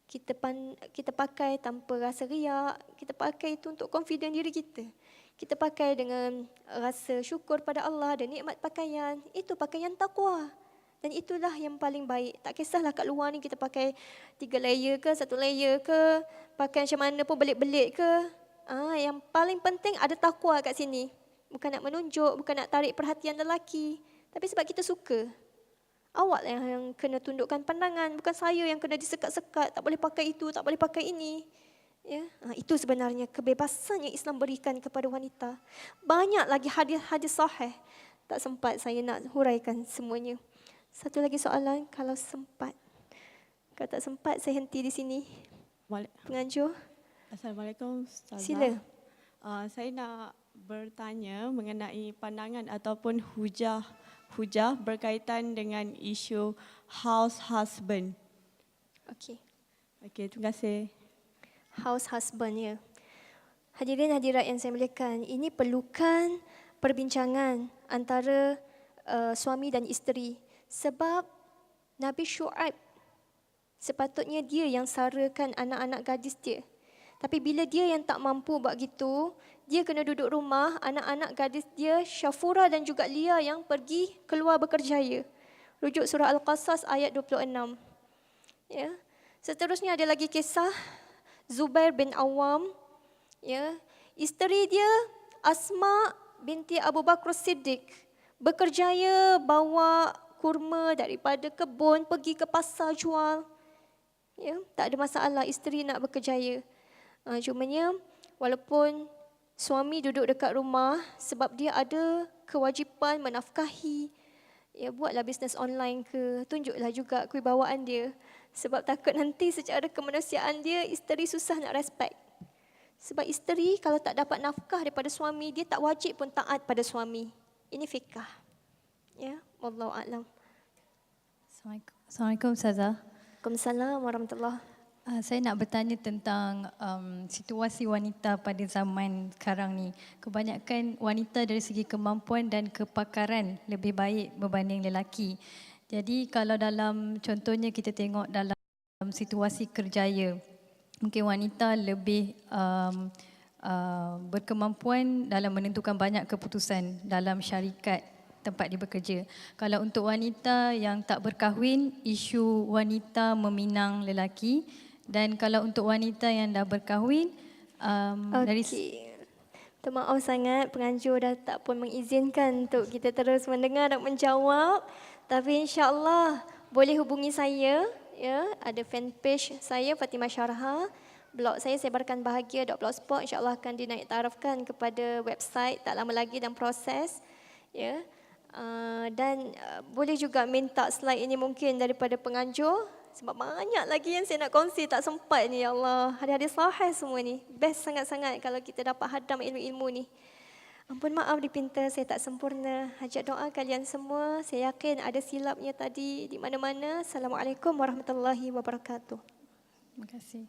Kita pakai tanpa rasa riak, kita pakai itu untuk confident diri kita. Kita pakai dengan rasa syukur pada Allah dan nikmat pakaian. Itu pakaian takwa. Dan itulah yang paling baik. Tak kisahlah kat luar ni kita pakai 3 layer ke, 1 layer ke, pakai macam mana pun belit-belit ke. Yang paling penting ada takwa kat sini. Bukan nak menunjuk, bukan nak tarik perhatian lelaki. Tapi sebab kita suka. Awak lah yang kena tundukkan pandangan, bukan saya yang kena disekat-sekat, tak boleh pakai itu, tak boleh pakai ini. Ya, itu sebenarnya kebebasan yang Islam berikan kepada wanita. Banyak lagi hadis-hadis sahih. Tak sempat saya nak huraikan semuanya. Satu lagi soalan kalau sempat. Kalau tak sempat saya henti di sini. Penganjur. Assalamualaikum Ustazah. Sila. Saya nak bertanya mengenai pandangan ataupun hujah berkaitan dengan isu house husband. Okey. Terima kasih. House husband, ya. Hadirin hadirat yang saya muliakan, ini perlukan perbincangan antara suami dan isteri. Sebab Nabi Syuaib sepatutnya dia yang sarakan anak-anak gadis dia. Tapi bila dia yang tak mampu buat gitu, dia kena duduk rumah, anak-anak gadis dia Syafura dan juga Lia yang pergi keluar bekerjaya. Rujuk surah Al-Qasas ayat 26. Ya. Seterusnya ada lagi kisah Zubair bin Awam. Ya. Isteri dia Asma binti Abu Bakr Siddiq bekerjaya bawa kurma daripada kebun pergi ke pasar jual. Ya, tak ada masalah isteri nak bekerjaya. Cumanya walaupun suami duduk dekat rumah sebab dia ada kewajipan menafkahi, ya, buatlah bisnes online ke, tunjuklah juga kewibawaan dia. Sebab takut nanti secara kemanusiaan dia, isteri susah nak respect. Sebab isteri kalau tak dapat nafkah daripada suami, dia tak wajib pun taat pada suami. Ini fiqah. Ya, wallahu a'lam. Assalamualaikum Ustazah. Waalaikumsalam warahmatullahi. Saya nak bertanya tentang situasi wanita pada zaman sekarang ni. Kebanyakan wanita dari segi kemampuan dan kepakaran lebih baik berbanding lelaki. Jadi kalau dalam contohnya kita tengok dalam situasi kerjaya, mungkin wanita lebih berkemampuan dalam menentukan banyak keputusan dalam syarikat tempat dia bekerja. Kalau untuk wanita yang tak berkahwin, isu wanita meminang lelaki. Dan kalau untuk wanita yang dah berkahwin, dari... Minta maaf sangat, penganjur dah tak pun mengizinkan untuk kita terus mendengar dan menjawab. Tapi insya-Allah boleh hubungi saya. Ya, ada fanpage saya Fatimah Syarha. Blog saya sebarkanbahagia.blogspot. InsyaAllah akan dinaik tarafkan kepada website tak lama lagi dan proses. Ya. Dan boleh juga minta slide ini mungkin daripada penganjur. Sebab banyak lagi yang saya nak kongsi, tak sempat ni, ya Allah. Hadis-hadis sahih semua ni. Best sangat-sangat kalau kita dapat hadam ilmu-ilmu ni. Ampun maaf dipinta, saya tak sempurna. Hajat doa kalian semua. Saya yakin ada silapnya tadi di mana-mana. Assalamualaikum warahmatullahi wabarakatuh. Terima kasih.